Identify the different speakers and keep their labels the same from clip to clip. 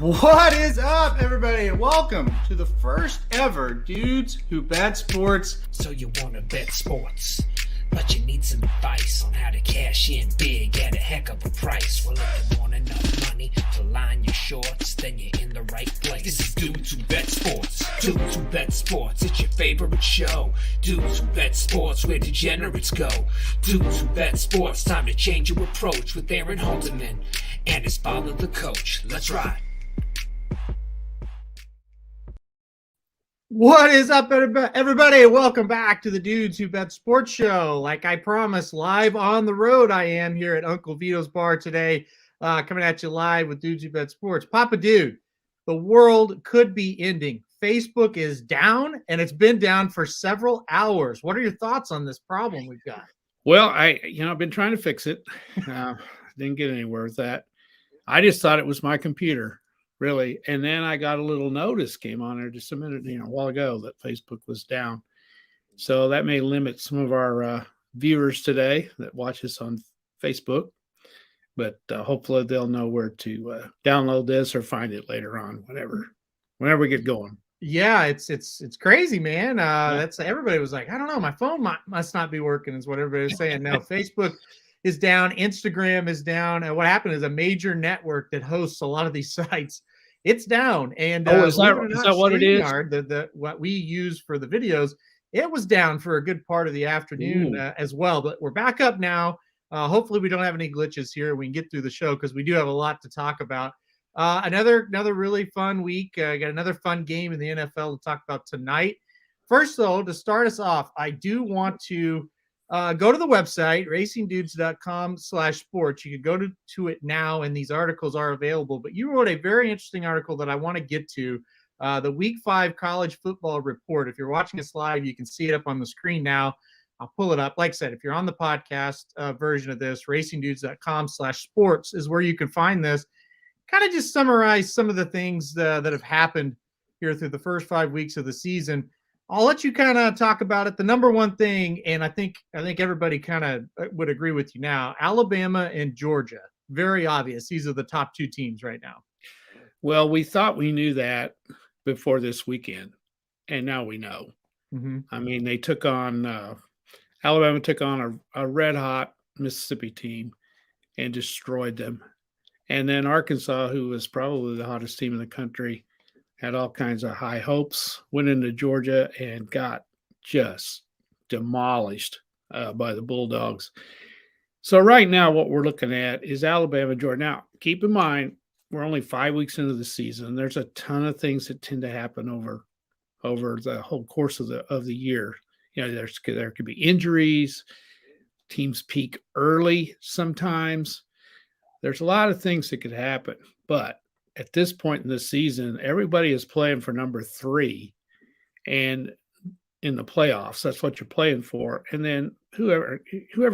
Speaker 1: What is up, everybody? Welcome to the first ever Dudes Who Bet Sports.
Speaker 2: So you want to bet sports, but you need some advice on how to cash in big at a heck of a price. Well, if you want enough money to line your shorts, then you're in the right place. This is Dudes Who Bet Sports. Dudes Who Bet Sports, it's your favorite show. Dudes Who Bet Sports, where degenerates go. Dudes Who Bet Sports, time to change your approach with Aaron Halterman and his father, the coach. Let's ride.
Speaker 1: What is up, everybody? Welcome back to the Dudes Who Bet Sports Show. Like I promised, live on the road, I am here at Uncle Vito's Bar today, coming at you live with Dudes Who Bet Sports. Papa Dude, the world could be ending. Facebook is down, and it's been down for several hours. What are your thoughts on this problem we've got?
Speaker 3: Well, I've been trying to fix it. Didn't get anywhere with that. I just thought it was my computer. Really. And then I got a little notice came on there just a while ago that Facebook was down. So that may limit some of our viewers today that watch us on Facebook, but hopefully they'll know where to download this or find it later on, whenever we get going.
Speaker 1: Yeah, it's crazy, man. That's everybody was like, I don't know, my phone must not be working is what everybody was saying. Now Facebook is down, Instagram is down. And what happened is a major network that hosts a lot of these sites, it's down. And
Speaker 3: is that what it is?
Speaker 1: What we use for the videos, it was down for a good part of the afternoon as well. But we're back up now. Hopefully we don't have any glitches here. We can get through the show because we do have a lot to talk about. Another really fun week. Got another fun game in the NFL to talk about tonight. First, though, to start us off, I do want to go to the website, racingdudes.com/sports. You could go to it now, and these articles are available. But you wrote a very interesting article that I want to get to, the Week 5 College Football Report. If you're watching us live, you can see it up on the screen now. I'll pull it up. Like I said, if you're on the podcast version of this, racingdudes.com/sports is where you can find this. Kind of just summarize some of the things that have happened here through the first 5 weeks of the season. I'll let you kind of talk about it. The number one thing, and I think everybody kind of would agree with you now, Alabama and Georgia. Very obvious. These are the top two teams right now.
Speaker 3: Well, we thought we knew that before this weekend, and now we know.
Speaker 1: Mm-hmm.
Speaker 3: I mean, they took on Alabama took on a red-hot Mississippi team and destroyed them. And then Arkansas, who was probably the hottest team in the country, had all kinds of high hopes, went into Georgia and got just demolished by the Bulldogs. So right now what we're looking at is Alabama, Georgia. Now, keep in mind, we're only 5 weeks into the season. There's a ton of things that tend to happen over the whole course of the year. You know, there could be injuries, teams peak early sometimes. There's a lot of things that could happen, but at this point in the season, everybody is playing for number 3 and in the playoffs. That's what you're playing for. And then whoever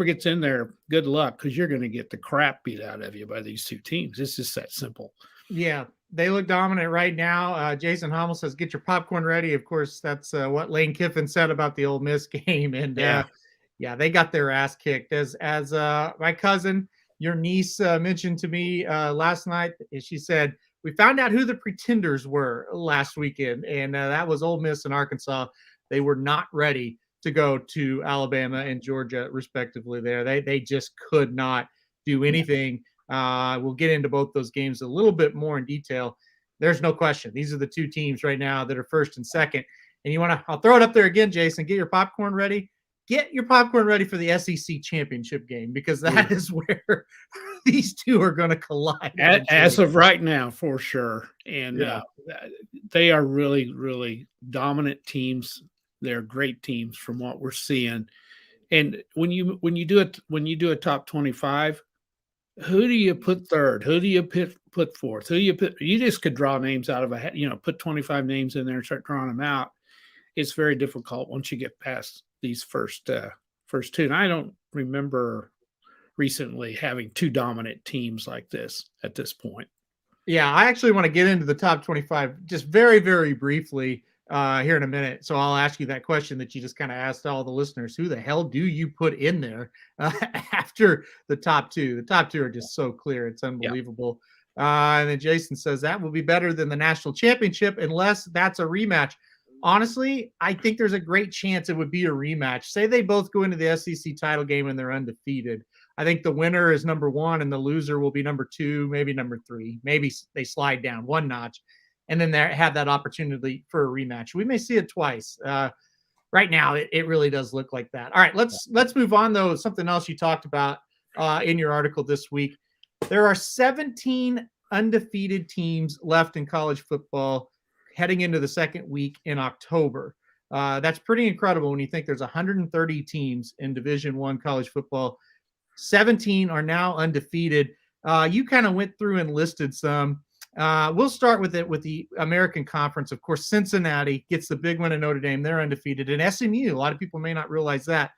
Speaker 3: gets in there, good luck, because you're going to get the crap beat out of you by these two teams. It's just that simple.
Speaker 1: Yeah, they look dominant right now. Jason Hummel says, get your popcorn ready. Of course, that's what Lane Kiffin said about the Ole Miss game. And they got their ass kicked. As my cousin, your niece mentioned to me last night, she said, we found out who the pretenders were last weekend, and that was Ole Miss and Arkansas. They were not ready to go to Alabama and Georgia, respectively. They just could not do anything. We'll get into both those games a little bit more in detail. There's no question. These are the two teams right now that are first and second. And I'll throw it up there again, Jason. Get your popcorn ready. Get your popcorn ready for the SEC championship game, because that is where these two are going to collide.
Speaker 3: As of right now, for sure. And they are really, really dominant teams. They're great teams from what we're seeing. And when you do a top 25, who do you put third? Who do you put fourth? Who do you put? You just could draw names out of a hat. Put 25 names in there and start drawing them out. It's very difficult once you get past these first two. And I don't remember recently having two dominant teams like this at this point.
Speaker 1: Yeah, I actually want to get into the top 25 just very, very briefly here in a minute. So I'll ask you that question that you just kind of asked all the listeners. Who the hell do you put in there after the top two? The top two are just so clear. It's unbelievable. And then Jason says that will be better than the national championship unless that's a rematch. Honestly, I think there's a great chance it would be a rematch. Say they both go into the SEC title game and they're undefeated. I think the winner is number 1 and the loser will be number 2, maybe number 3. Maybe they slide down one notch and then they have that opportunity for a rematch. We may see it twice. Right now, it really does look like that. All right, let's move on, though. Something else you talked about in your article this week. There are 17 undefeated teams left in college football heading into the second week in October. That's pretty incredible when you think there's 130 teams in Division I college football. 17 are now undefeated. You kind of went through and listed some. We'll start with the American Conference. Of course, Cincinnati gets the big one in Notre Dame. They're undefeated. And SMU, a lot of people may not realize that.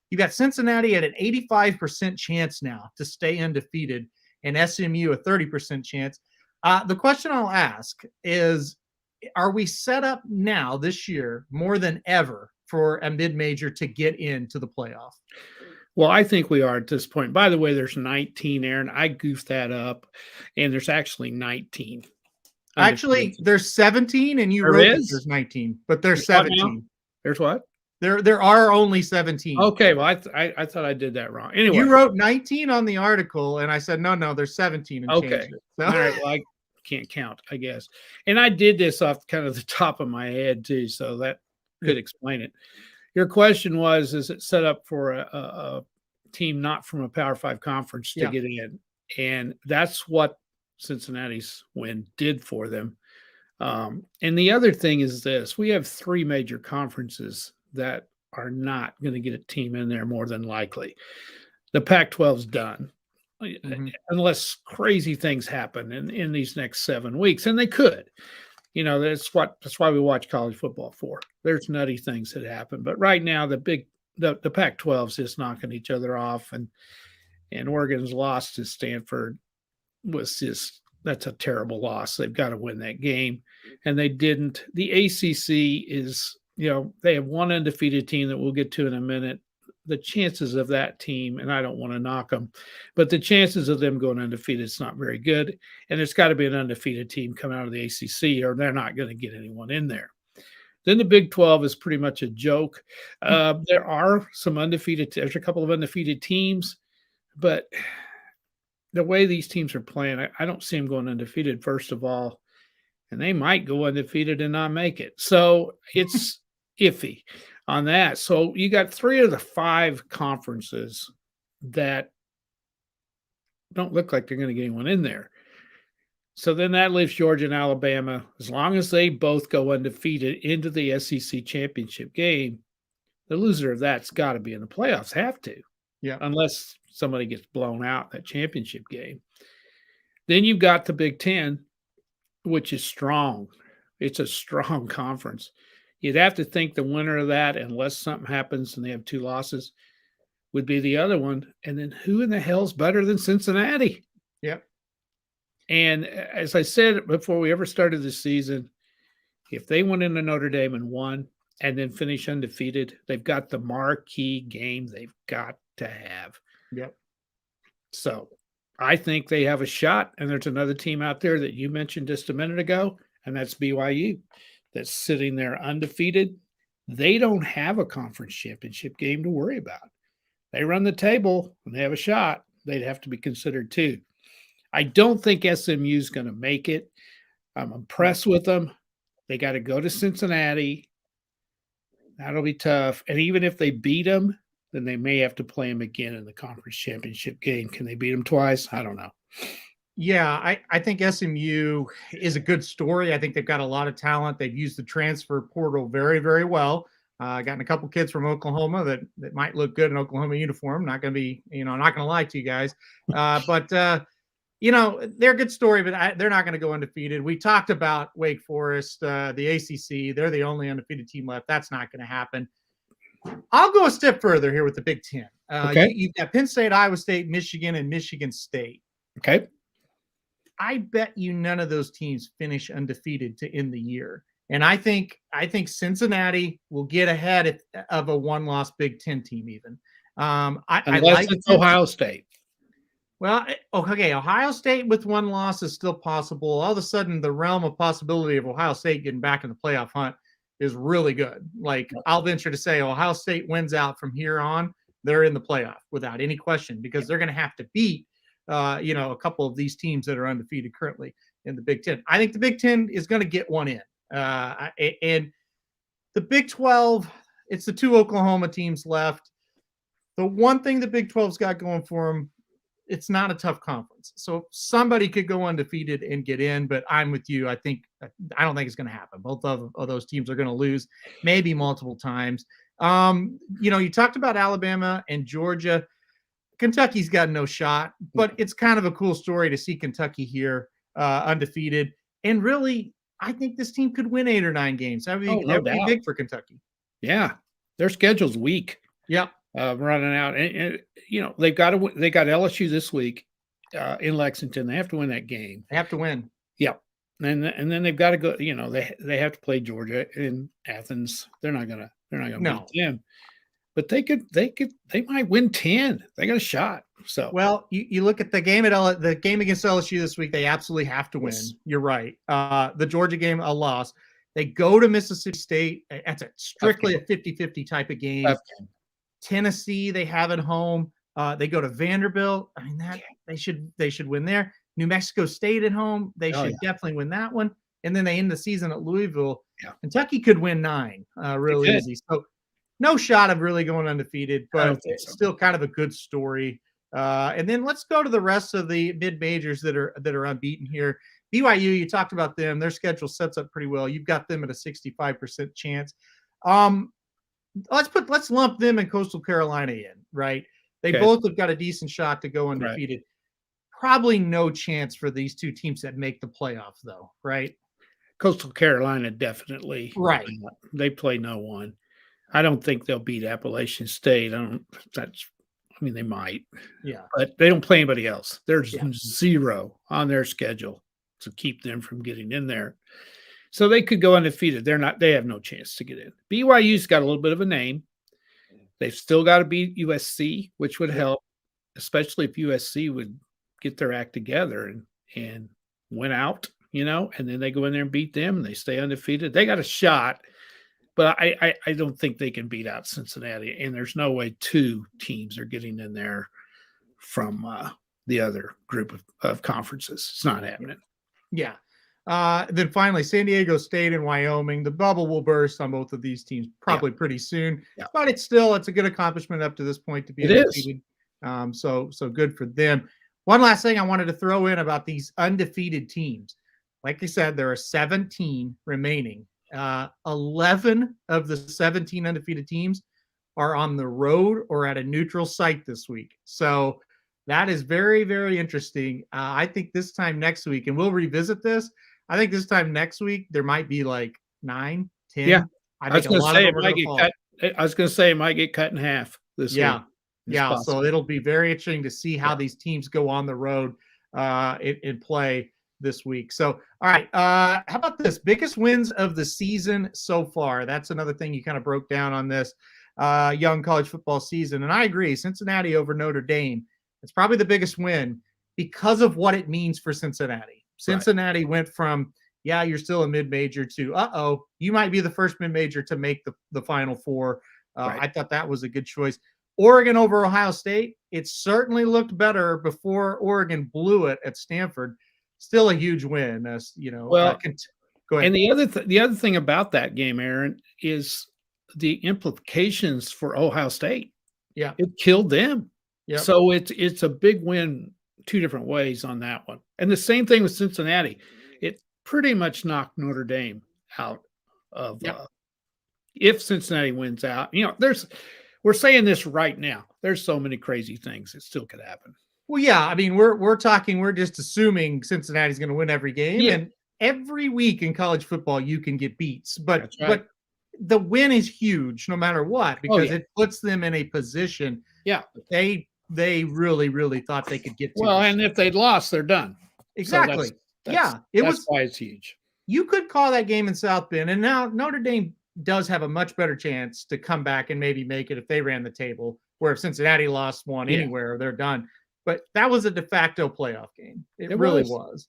Speaker 1: You've got Cincinnati at an 85% chance now to stay undefeated, and SMU a 30% chance. The question I'll ask is, are we set up now this year more than ever for a mid-major to get into the playoff?
Speaker 3: Well, I think we are at this point. By the way, there's 19, Aaron. I goofed that up, and there's actually 19.
Speaker 1: Actually, there's 17, and you wrote that there's 19, but there's 17.
Speaker 3: There's what?
Speaker 1: There are only 17.
Speaker 3: Okay, well, I thought I did that wrong. Anyway,
Speaker 1: you wrote 19 on the article, and I said no, there's 17. And
Speaker 3: okay,
Speaker 1: changed it. So.
Speaker 3: All right. Well, I can't count, I guess. And I did this off kind of the top of my head too, so that could explain it. Your question was, is it set up for a team not from a Power 5 conference to get in? And that's what Cincinnati's win did for them. And the other thing is this: we have 3 major conferences that are not going to get a team in there more than likely. The Pac-12's done. Unless crazy things happen in these next 7 weeks, and they could. You know, that's why we watch college football for. There's nutty things that happen, but right now the Pac-12's just knocking each other off, and Oregon's loss to Stanford that's a terrible loss. They've got to win that game, and they didn't. The ACC is, they have one undefeated team that we'll get to in a minute. The chances of that team, and I don't want to knock them, but the chances of them going undefeated is not very good. And there's got to be an undefeated team coming out of the ACC, or they're not going to get anyone in there. Then the Big 12 is pretty much a joke. There are some undefeated. There's a couple of undefeated teams, but the way these teams are playing, I don't see them going undefeated, first of all, and they might go undefeated and not make it. So it's iffy on that. So you got 3 of the 5 conferences that don't look like they're going to get anyone in there. So then that leaves Georgia and Alabama. As long as they both go undefeated into the SEC championship game, the loser of that's got to be in the playoffs. Have to.
Speaker 1: Yeah.
Speaker 3: Unless somebody gets blown out in that championship game. Then you've got the Big Ten, which is strong. It's a strong conference. You'd have to think the winner of that, unless something happens and they have 2 losses, would be the other one. And then who in the hell's better than Cincinnati?
Speaker 1: Yep.
Speaker 3: And as I said before we ever started the season, if they went into Notre Dame and won and then finish undefeated, they've got the marquee game they've got to have.
Speaker 1: Yep.
Speaker 3: So I think they have a shot. And there's another team out there that you mentioned just a minute ago, and that's BYU. That's sitting there undefeated. They don't have a conference championship game to worry about. They run the table and they have a shot. They'd have to be considered too. I don't think SMU is going to make it. I'm impressed with them. They got to go to Cincinnati. That'll be tough. And even if they beat them, then they may have to play them again in the conference championship game. Can they beat them twice? I don't know.
Speaker 1: Yeah, I think SMU is a good story. I think they've got a lot of talent. They've used the transfer portal very, very well. Gotten a couple kids from Oklahoma that might look good in Oklahoma uniform. Not going to be, not going to lie to you guys. But they're a good story, but they're not going to go undefeated. We talked about Wake Forest, the ACC. They're the only undefeated team left. That's not going to happen. I'll go a step further here with the Big Ten.
Speaker 3: Okay.
Speaker 1: You've got Penn State, Iowa State, Michigan, and Michigan State.
Speaker 3: Okay.
Speaker 1: I bet you none of those teams finish undefeated to end the year. And I think Cincinnati will get ahead of a one-loss Big Ten team even.
Speaker 3: Unless it's Ohio State.
Speaker 1: Well, okay, Ohio State with one loss is still possible. All of a sudden, the realm of possibility of Ohio State getting back in the playoff hunt is really good. Like, I'll venture to say Ohio State wins out from here on, they're in the playoff without any question because they're going to have to beat, a couple of these teams that are undefeated currently in the Big Ten. I think the Big Ten is going to get one in. And the Big 12, it's the two Oklahoma teams left. The one thing the Big 12's got going for them, it's not a tough conference. So somebody could go undefeated and get in, but I'm with you. I don't think it's going to happen. Both of those teams are going to lose maybe multiple times. You talked about Alabama and Georgia. Kentucky's got no shot, but it's kind of a cool story to see Kentucky here undefeated. And really, I think this team could win 8 or 9 games. That would be big for Kentucky.
Speaker 3: Yeah. Their schedule's weak.
Speaker 1: Yep.
Speaker 3: Running out, and they got LSU this week in Lexington. They have to win that game.
Speaker 1: They have to win.
Speaker 3: Yep, and then they've got to go. They have to play Georgia in Athens. They're not gonna beat them, but they might win 10. They got a shot. So
Speaker 1: you look at the game the game against LSU this week. They absolutely have to win.
Speaker 3: Yes.
Speaker 1: You're right. The Georgia game, a loss. They go to Mississippi State. That's strictly a 50-50 type of game. Tennessee, they have at home. They go to Vanderbilt. I mean, they should win there. New Mexico State at home. They should definitely win that one. And then they end the season at Louisville. Yeah. Kentucky could win 9 real easy. So no shot of really going undefeated, but it's still kind of a good story. And then let's go to the rest of the mid majors that are unbeaten here. BYU, you talked about them. Their schedule sets up pretty well. You've got them at a 65% chance. Let's lump them and Coastal Carolina in, right? They both have got a decent shot to go undefeated. Right. Probably no chance for these two teams that make the playoffs, though, right?
Speaker 3: Coastal Carolina definitely.
Speaker 1: Right.
Speaker 3: They play no one. I don't think they'll beat Appalachian State. They might. Yeah. But they don't play anybody else. There's 0 on their schedule to keep them from getting in there. So they could go undefeated. They have no chance to get in. BYU's got a little bit of a name. They've still got to beat USC, which would help, especially if USC would get their act together and win out, and then they go in there and beat them and they stay undefeated. They got a shot, but I don't think they can beat out Cincinnati. And there's no way 2 teams are getting in there from the other group of conferences. It's not happening.
Speaker 1: Yeah. Then finally, San Diego State and Wyoming. The bubble will burst on both of these teams probably pretty soon. Yeah. But it's a good accomplishment up to this point to be undefeated. So good for them. One last thing I wanted to throw in about these undefeated teams. Like I said, there are 17 remaining. 11 of the 17 undefeated teams are on the road or at a neutral site this week. So that is very, very interesting. I think this time next week, and we'll revisit this, I think this time next week, there might be like 9, 10.
Speaker 3: Yeah. I was going to say it might get cut in half this week.
Speaker 1: Yeah. So it'll be very interesting to see how these teams go on the road and play this week. So, all right. How about this? Biggest wins of the season so far. That's another thing you kind of broke down on this young college football season. And I agree. Cincinnati over Notre Dame. It's probably the biggest win because of what it means for Cincinnati. Cincinnati went from, you're still a mid-major to, you might be the first mid-major to make the Final Four. I thought that was a good choice. Oregon over Ohio State. It certainly looked better before Oregon blew it at Stanford. Still a huge win. Go ahead.
Speaker 3: And the other thing about that game, Aaron, is the implications for Ohio State.
Speaker 1: Yeah.
Speaker 3: It killed them.
Speaker 1: Yeah.
Speaker 3: So it's a big win 2 different ways on that one. And the same thing with Cincinnati. It pretty much knocked Notre Dame out of if Cincinnati wins out. We're saying this right now. There's so many crazy things that still could happen.
Speaker 1: Well, yeah. I mean, we're just assuming Cincinnati's going to win every game. Yeah. And every week in college football, you can get beats. But the win is huge no matter what, because it puts them in a position.
Speaker 3: Yeah.
Speaker 1: They really, really thought they could get to.
Speaker 3: Well, and if they'd lost, they're done.
Speaker 1: Exactly. So
Speaker 3: that's why it's huge.
Speaker 1: You could call that game in South Bend, and now Notre Dame does have a much better chance to come back and maybe make it if they ran the table, where if Cincinnati lost one anywhere, they're done. but that was a de facto playoff game. It really was.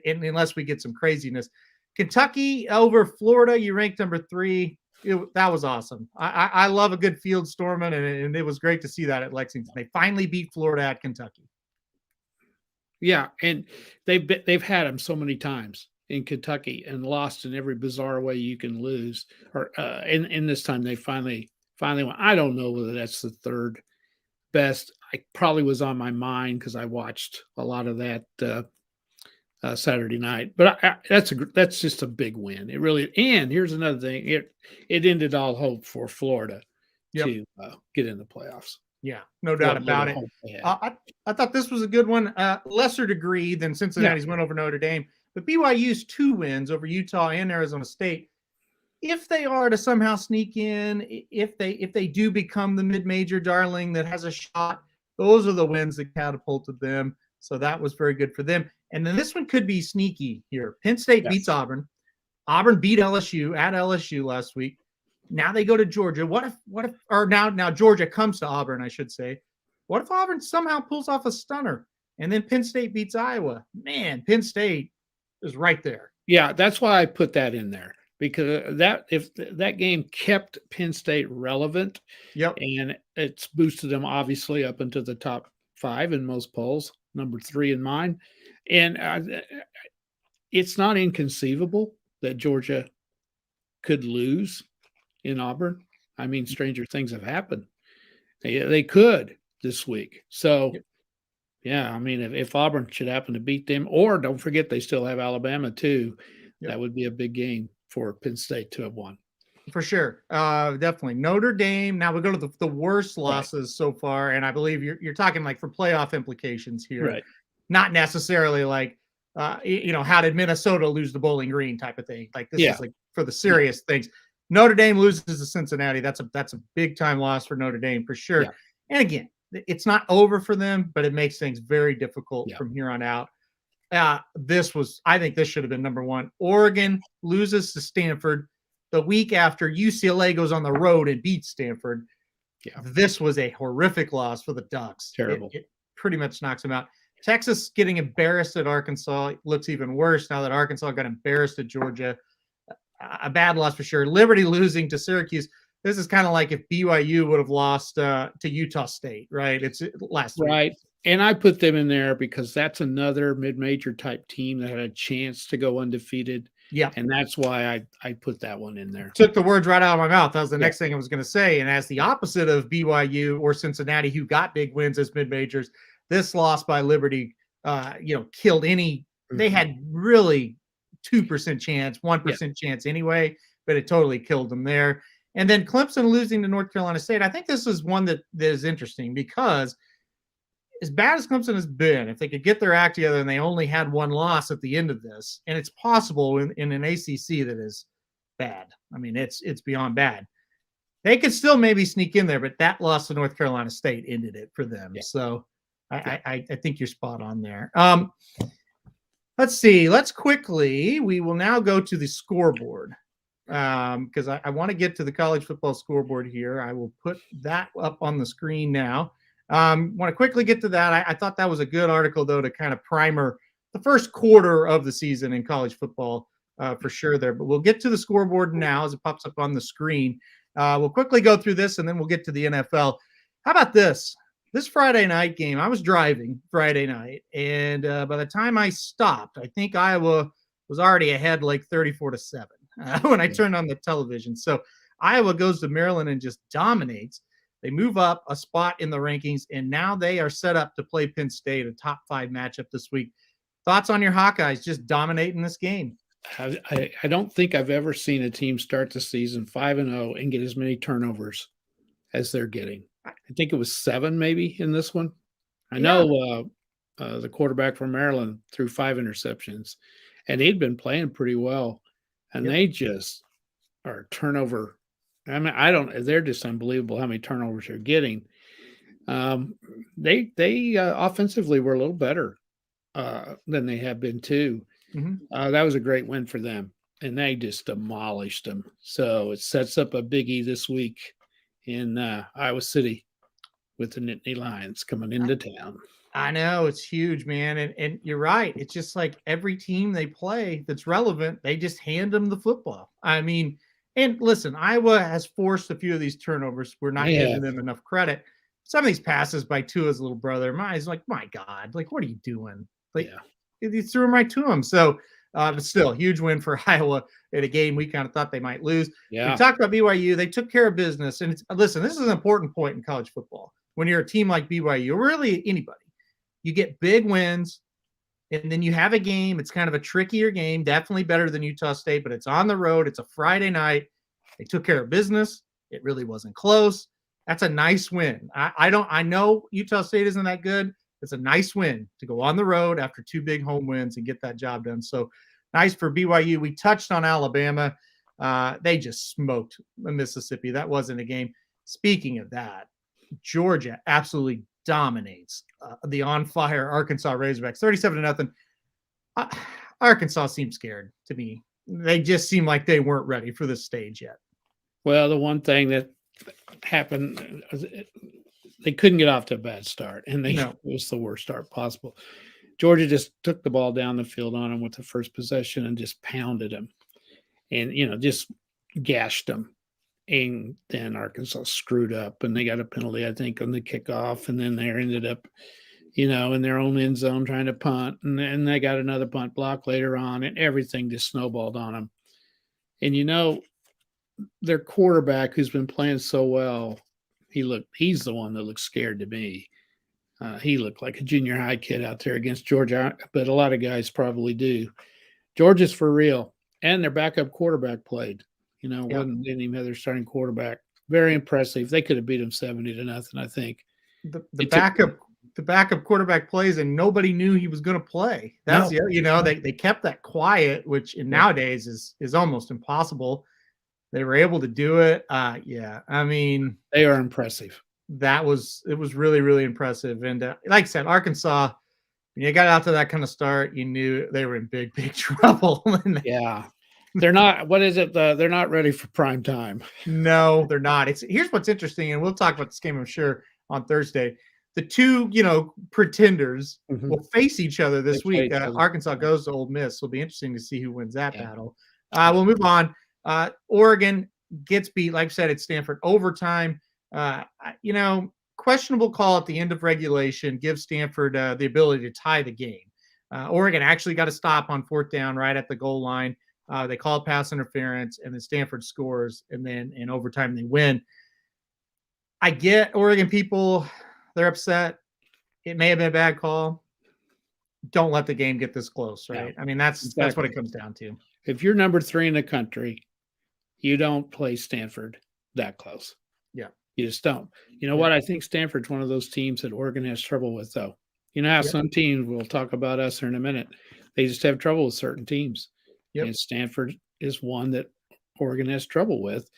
Speaker 1: Unless we get some craziness. Kentucky over Florida, you ranked number 3. That was awesome. I love a good field storming, and it was great to see that at Lexington. They finally beat Florida at Kentucky.
Speaker 3: Yeah, and they've had them so many times in Kentucky and lost in every bizarre way you can lose. Or in this time they finally won. I don't know whether that's the third best. I probably was on my mind because I watched a lot of that Saturday night. But that's just a big win. It really. And here's another thing. It ended all hope for Florida to get in the playoffs.
Speaker 1: Yeah, no doubt about it. I thought this was a good one. Lesser degree than Cincinnati's win over Notre Dame, but BYU's 2 wins over Utah and Arizona State. If they are to somehow sneak in, if they do become the mid-major darling that has a shot, those are the wins that catapulted them. So that was very good for them. And then this one could be sneaky here. Penn State beats Auburn. Auburn beat LSU at LSU last week. Now they go to Georgia. What if or now Georgia comes to Auburn, I should say. What if Auburn somehow pulls off a stunner and then Penn State beats Iowa? Man, Penn State is right there.
Speaker 3: Yeah, that's why I put that in there, because if that game kept Penn State relevant, and it's boosted them obviously up into the top 5 in most polls, number 3 in mine. And it's not inconceivable that Georgia could lose in Auburn. I mean, stranger things have happened. They could this week. So, I mean, if Auburn should happen to beat them, or don't forget they still have Alabama too, that would be a big game for Penn State to have won.
Speaker 1: For sure. Definitely. Notre Dame. Now we go to the worst losses so far, and I believe you're talking like for playoff implications here.
Speaker 3: Right.
Speaker 1: Not necessarily like, how did Minnesota lose the Bowling Green type of thing? Like this is like for the serious things. Notre Dame loses to Cincinnati. That's a big time loss for Notre Dame for sure. Yeah. And again, it's not over for them, but it makes things very difficult from here on out. I think this should have been number 1. Oregon loses to Stanford the week after UCLA goes on the road and beats Stanford. Yeah. This was a horrific loss for the Ducks.
Speaker 3: Terrible.
Speaker 1: It pretty much knocks them out. Texas getting embarrassed at Arkansas. It looks even worse now that Arkansas got embarrassed at Georgia. A bad loss for sure. Liberty losing to Syracuse. This is kind of like if BYU would have lost to Utah State, right? It's last week.
Speaker 3: Right. And I put them in there because that's another mid-major type team that had a chance to go undefeated.
Speaker 1: Yeah.
Speaker 3: And that's why I put that one in there.
Speaker 1: Took the words right out of my mouth. That was the next thing I was going to say. And as the opposite of BYU or Cincinnati, who got big wins as mid-majors, this loss by Liberty, killed any. They had really 2% chance, 1% chance anyway, but it totally killed them there. And then Clemson losing to North Carolina State. I think this is one that is interesting because as bad as Clemson has been, if they could get their act together and they only had 1 loss at the end of this, and it's possible in an ACC that is bad. I mean, it's beyond bad. They could still maybe sneak in there, but that loss to North Carolina State ended it for them. Yeah. So I think you're spot on there. Let's see. We will now go to the scoreboard because I want to get to the college football scoreboard here. I will put that up on the screen now. Want to quickly get to that. I thought that was a good article, though, to kind of primer the first quarter of the season in college football for sure there. But we'll get to the scoreboard now as it pops up on the screen. We'll quickly go through this, and then we'll get to the NFL. How about this? This Friday night game, I was driving Friday night, and by the time I stopped, I think Iowa was already ahead like 34-7 when I turned on the television. So Iowa goes to Maryland and just dominates. They move up a spot in the rankings, and now they are set up to play Penn State, a top 5 matchup this week. Thoughts on your Hawkeyes just dominating this game?
Speaker 3: I don't think I've ever seen a team start the season 5-0 and get as many turnovers as they're getting. I think it was 7 maybe in this one. I know the quarterback from Maryland threw 5 interceptions, and he'd been playing pretty well, and they just are turnover. I mean, they're just unbelievable how many turnovers they're getting. They offensively were a little better than they have been too. Mm-hmm. That was a great win for them, and they just demolished them. So it sets up a biggie this week in Iowa City with the Nittany Lions coming into town.
Speaker 1: I know it's huge, man. And you're right. It's just like every team they play that's relevant, they just hand them the football. I mean, and listen, Iowa has forced a few of these turnovers. We're not giving them enough credit. Some of these passes by Tua's little brother, my God, like, what are you doing? Like, you threw him right to him. So, but still, huge win for Iowa in a game we kind of thought they might lose.
Speaker 3: Yeah.
Speaker 1: We talked about BYU. They took care of business. And listen, this is an important point in college football. When you're a team like BYU, or really anybody, you get big wins, and then you have a game. It's kind of a trickier game, definitely better than Utah State, but it's on the road. It's a Friday night. They took care of business. It really wasn't close. That's a nice win. I know Utah State isn't that good. It's a nice win to go on the road after 2 big home wins and get that job done. So nice for BYU. We touched on Alabama. They just smoked Mississippi. That wasn't a game. Speaking of that, Georgia absolutely dominates the on-fire Arkansas Razorbacks, 37-0. Arkansas seemed scared to me. They just seemed like they weren't ready for this stage yet.
Speaker 3: Well, the one thing that happened, they couldn't get off to a bad start, and it was the worst start possible. Georgia just took the ball down the field on them with the first possession and just pounded them, and just gashed them. And then Arkansas screwed up, and they got a penalty, I think, on the kickoff, and then they ended up, in their own end zone trying to punt, and then they got another punt block later on, and everything just snowballed on them. And their quarterback, who's been playing so well, he's the one that looks scared to me. He looked like a junior high kid out there against Georgia, but a lot of guys probably do. Georgia's for real, and their backup quarterback played. Didn't even have their starting quarterback. Very impressive. They could have beat them 70-0, I think.
Speaker 1: The backup quarterback plays, and nobody knew he was going to play. That's they kept that quiet, which nowadays is almost impossible. They were able to do it. I mean,
Speaker 3: they are impressive.
Speaker 1: It was really, really impressive. And like I said, Arkansas, when you got out to that kind of start, you knew they were in big, big trouble.
Speaker 3: Yeah. They're not. What is it? They're not ready for prime time.
Speaker 1: No, they're not. Here's what's interesting, and we'll talk about this game, I'm sure, on Thursday. The two, pretenders will face each other this week. Arkansas goes to Ole Miss. So it'll be interesting to see who wins that battle. We'll move on. Oregon gets beat, like I said, at Stanford overtime. Questionable call at the end of regulation gives Stanford the ability to tie the game. Oregon actually got a stop on 4th down right at the goal line. They call pass interference, and then Stanford scores, and then in overtime they win. I get Oregon people, they're upset. It may have been a bad call. Don't let the game get this close, right? I mean, that's what it comes down to.
Speaker 3: If you're number 3 in the country, you don't play Stanford that close.
Speaker 1: Yeah.
Speaker 3: You just don't. What? I think Stanford's one of those teams that Oregon has trouble with, though. How some teams, we'll talk about us in a minute, they just have trouble with certain teams. Yep. And Stanford is one that Oregon has trouble with.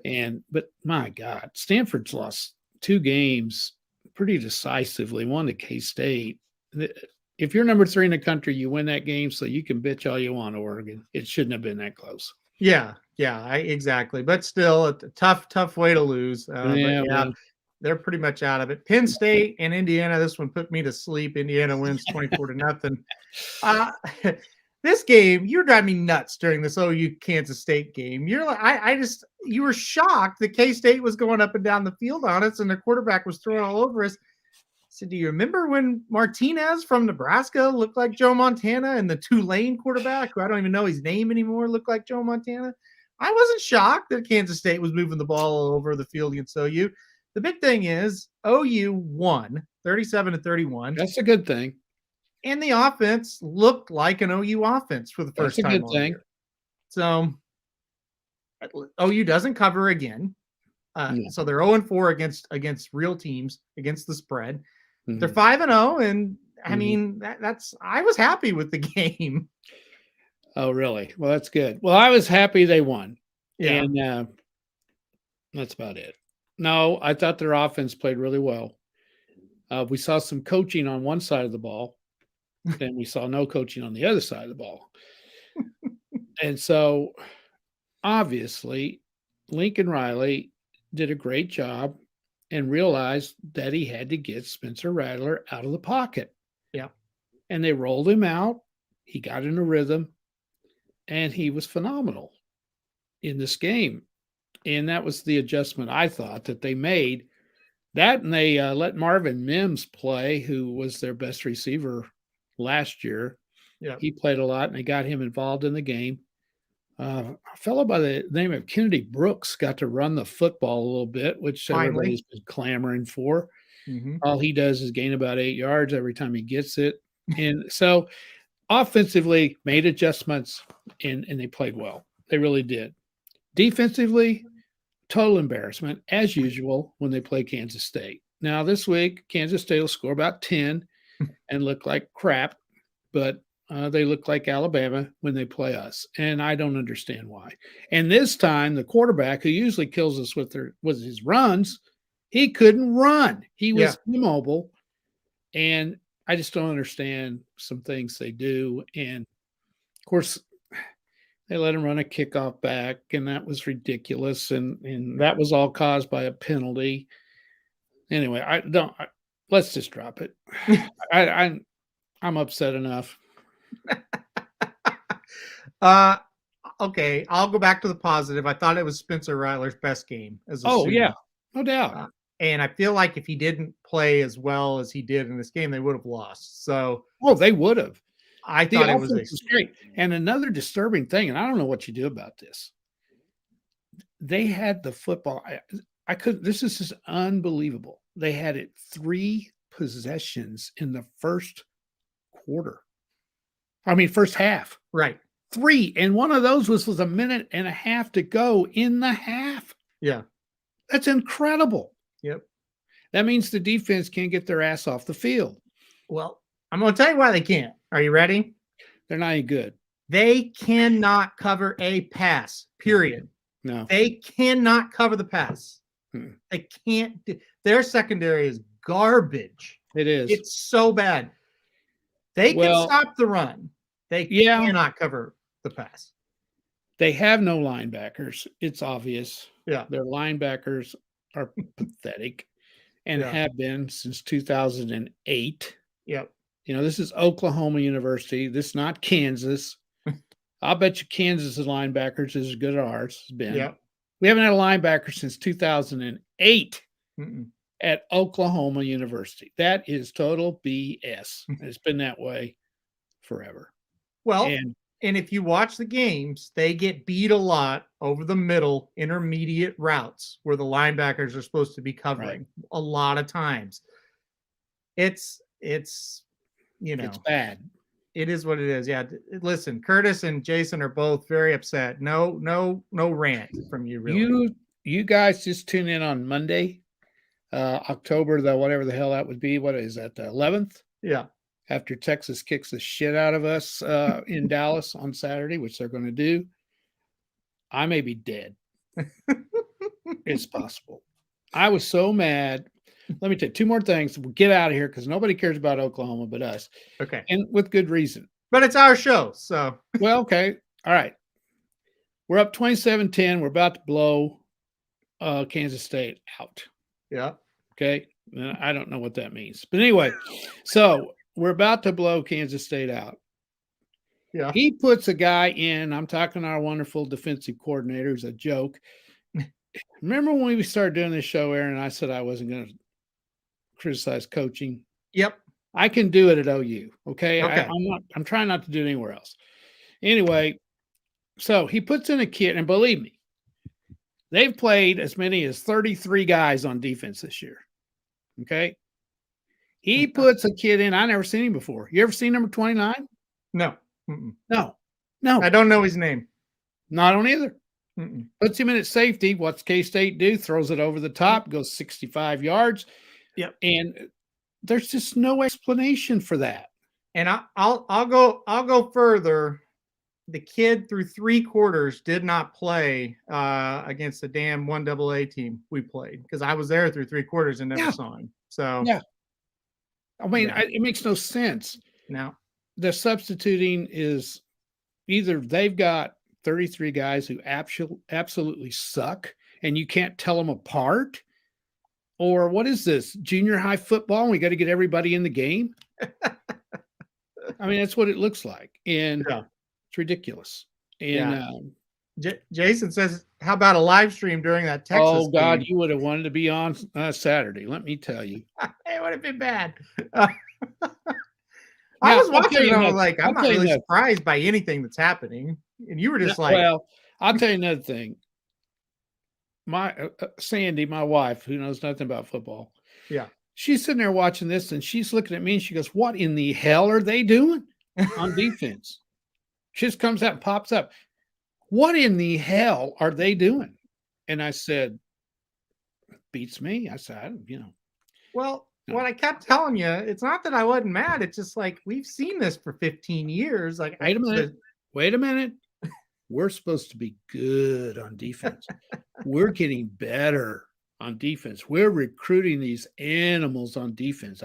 Speaker 3: Yep. But my God, Stanford's lost 2 games pretty decisively, one to K-State. If you're number 3 in the country, you win that game, so you can bitch all you want, Oregon. It shouldn't have been that close.
Speaker 1: Yeah, exactly. But still, a tough way to lose. They're pretty much out of it. Penn State and Indiana, this one put me to sleep. Indiana wins 24-0. This game, you're driving me nuts during this OU Kansas State game. You're like, you were shocked that K-State was going up and down the field on us, and their quarterback was throwing all over us. So do you remember when Martinez from Nebraska looked like Joe Montana, and the Tulane quarterback, who I don't even know his name anymore, looked like Joe Montana? I wasn't shocked that Kansas State was moving the ball all over the field against OU. The big thing is OU won 37-31.
Speaker 3: That's a good thing.
Speaker 1: And the offense looked like an OU offense for the first time.
Speaker 3: That's a good thing.
Speaker 1: Year. So OU doesn't cover again. So they're 0-4 against real teams, against the spread. Mm-hmm. They're 5-0, and I mean that's. I was happy with the game.
Speaker 3: Oh, really? Well, that's good. Well, I was happy they won. Yeah, and that's about it. No, I thought their offense played really well. We saw some coaching on one side of the ball. Then we saw no coaching on the other side of the ball. And so, obviously, Lincoln Riley did a great job and realized that he had to get Spencer Rattler out of the pocket.
Speaker 1: Yeah.
Speaker 3: And they rolled him out. He got in a rhythm, and he was phenomenal in this game. And that was the adjustment I thought that they made. That, and they let Marvin Mims play, who was their best receiver last year.
Speaker 1: Yeah.
Speaker 3: He played a lot, and they got him involved in the game. A fellow by the name of Kennedy Brooks got to run the football a little bit, which everybody's been clamoring for.
Speaker 1: Mm-hmm.
Speaker 3: All he does is gain about 8 yards every time he gets it. And so offensively made adjustments, and they played well. They really did. Defensively, total embarrassment, as usual, when they play Kansas State. Now, this week, Kansas State will score about 10 and look like crap, but they look like Alabama when they play us, and I don't understand why. And this time, the quarterback, who usually kills us with his runs, he couldn't run. He was immobile, and I just don't understand some things they do. And, of course, they let him run a kickoff back, and that was ridiculous, and that was all caused by a penalty. Anyway, let's just drop it. I'm upset enough.
Speaker 1: Okay, I'll go back to the positive. I thought it was Spencer Rattler's best game as a student.
Speaker 3: Yeah, no doubt.
Speaker 1: And I feel like if he didn't play as well as he did in this game, they would have lost. So,
Speaker 3: they would have.
Speaker 1: I thought it was
Speaker 3: great. And another disturbing thing, and I don't know what you do about this. They had the football. I couldn't. This is just unbelievable. They had it 3 possessions in the first quarter. First half.
Speaker 1: Right.
Speaker 3: 3. And one of those was a minute and a half to go in the half.
Speaker 1: Yeah.
Speaker 3: That's incredible.
Speaker 1: Yep.
Speaker 3: That means the defense can't get their ass off the field.
Speaker 1: Well, I'm going to tell you why they can't. Are you ready?
Speaker 3: They're not any good.
Speaker 1: They cannot cover a pass, period.
Speaker 3: No.
Speaker 1: They cannot cover the pass. They can't. Their secondary is garbage.
Speaker 3: It is.
Speaker 1: It's so bad. They can stop the run. They cannot cover the pass.
Speaker 3: They have no linebackers. It's obvious.
Speaker 1: Yeah.
Speaker 3: Their linebackers are pathetic and have been since 2008.
Speaker 1: Yep.
Speaker 3: This is Oklahoma University. This is not Kansas. I'll bet you Kansas' linebackers is as good as ours has been.
Speaker 1: Yep.
Speaker 3: We haven't had a linebacker since 2008
Speaker 1: Mm-mm.
Speaker 3: at Oklahoma University. That is total BS. It's been that way forever.
Speaker 1: Well, and if you watch the games, they get beat a lot over the middle, intermediate routes where the linebackers are supposed to be covering a lot of times. It's it's
Speaker 3: bad.
Speaker 1: It is what it is. Yeah. Listen, Curtis and Jason are both very upset. No rant from you, really.
Speaker 3: You guys just tune in on Monday, October whatever the hell that would be. What is that? The 11th?
Speaker 1: Yeah.
Speaker 3: After Texas kicks the shit out of us in Dallas on Saturday, which they're going to do, I may be dead. It's possible. I was so mad. Let me tell you 2 more things. We'll get out of here because nobody cares about Oklahoma but us.
Speaker 1: Okay.
Speaker 3: And with good reason.
Speaker 1: But it's our show, so.
Speaker 3: Well, okay. All right. We're up 27-10. We're about to blow Kansas State out.
Speaker 1: Yeah.
Speaker 3: Okay. I don't know what that means. But anyway, so we're about to blow Kansas State out.
Speaker 1: Yeah.
Speaker 3: He puts a guy in. I'm talking our wonderful defensive coordinator. It's a joke. Remember when we started doing this show, Aaron, and I said I wasn't going to criticize coaching?
Speaker 1: Yep.
Speaker 3: I can do it at OU. Okay.
Speaker 1: Okay.
Speaker 3: I'm trying not to do it anywhere else. Anyway, so he puts in a kid, and believe me, they've played as many as 33 guys on defense this year. Okay. He puts a kid in. I never seen him before. You ever seen number 29?
Speaker 1: No. Mm-mm.
Speaker 3: No.
Speaker 1: I don't know his name.
Speaker 3: No, I don't either.
Speaker 1: Mm-mm.
Speaker 3: Puts him in at safety. What's K-State do? Throws it over the top, goes 65 yards.
Speaker 1: Yep.
Speaker 3: And there's just no explanation for that.
Speaker 1: And I'll go further. The kid through 3 quarters did not play against the damn 1AA team we played because I was there through 3 quarters and never saw him. So
Speaker 3: I mean, it makes no sense.
Speaker 1: Now
Speaker 3: the substituting is either they've got 33 guys who absolutely suck and you can't tell them apart, Or what is this? Junior high football? And we got to get everybody in the game. I mean, that's what it looks like. And
Speaker 1: Yeah.
Speaker 3: it's ridiculous. And
Speaker 1: yeah. Jason says, how about a live stream during that Texas
Speaker 3: oh God,
Speaker 1: game?
Speaker 3: you would have wanted to be on Saturday. Let me tell you.
Speaker 1: It would have been bad. I was watching it. I was like, I'm not really surprised by anything that's happening. And you were just like,
Speaker 3: well, I'll tell you another thing. My Sandy, my wife, who knows nothing about football.
Speaker 1: Yeah.
Speaker 3: She's sitting there watching this and she's looking at me and she goes, what in the hell are they doing on defense? She just comes out and pops up. What in the hell are they doing? And I said, beats me. I said,
Speaker 1: Well, what I kept telling you, it's not that I wasn't mad. It's just like, we've seen this for 15 years. Like,
Speaker 3: wait a minute. We're supposed to be good on defense. We're getting better on defense. We're recruiting these animals on defense.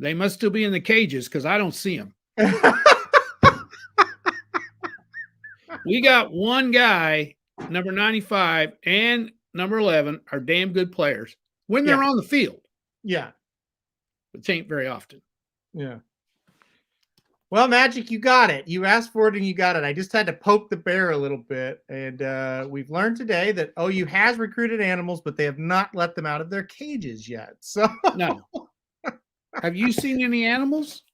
Speaker 3: They must still be in the cages because I don't see them. We got one guy, number 95 and number 11 are damn good players when they're on the field.
Speaker 1: Yeah.
Speaker 3: Which ain't very often.
Speaker 1: Yeah. Well, Magic, you got it. You asked for it and you got it. I just had to poke the bear a little bit. And we've learned today that OU has recruited animals, but they have not let them out of their cages yet. So
Speaker 3: no. Have you seen any animals?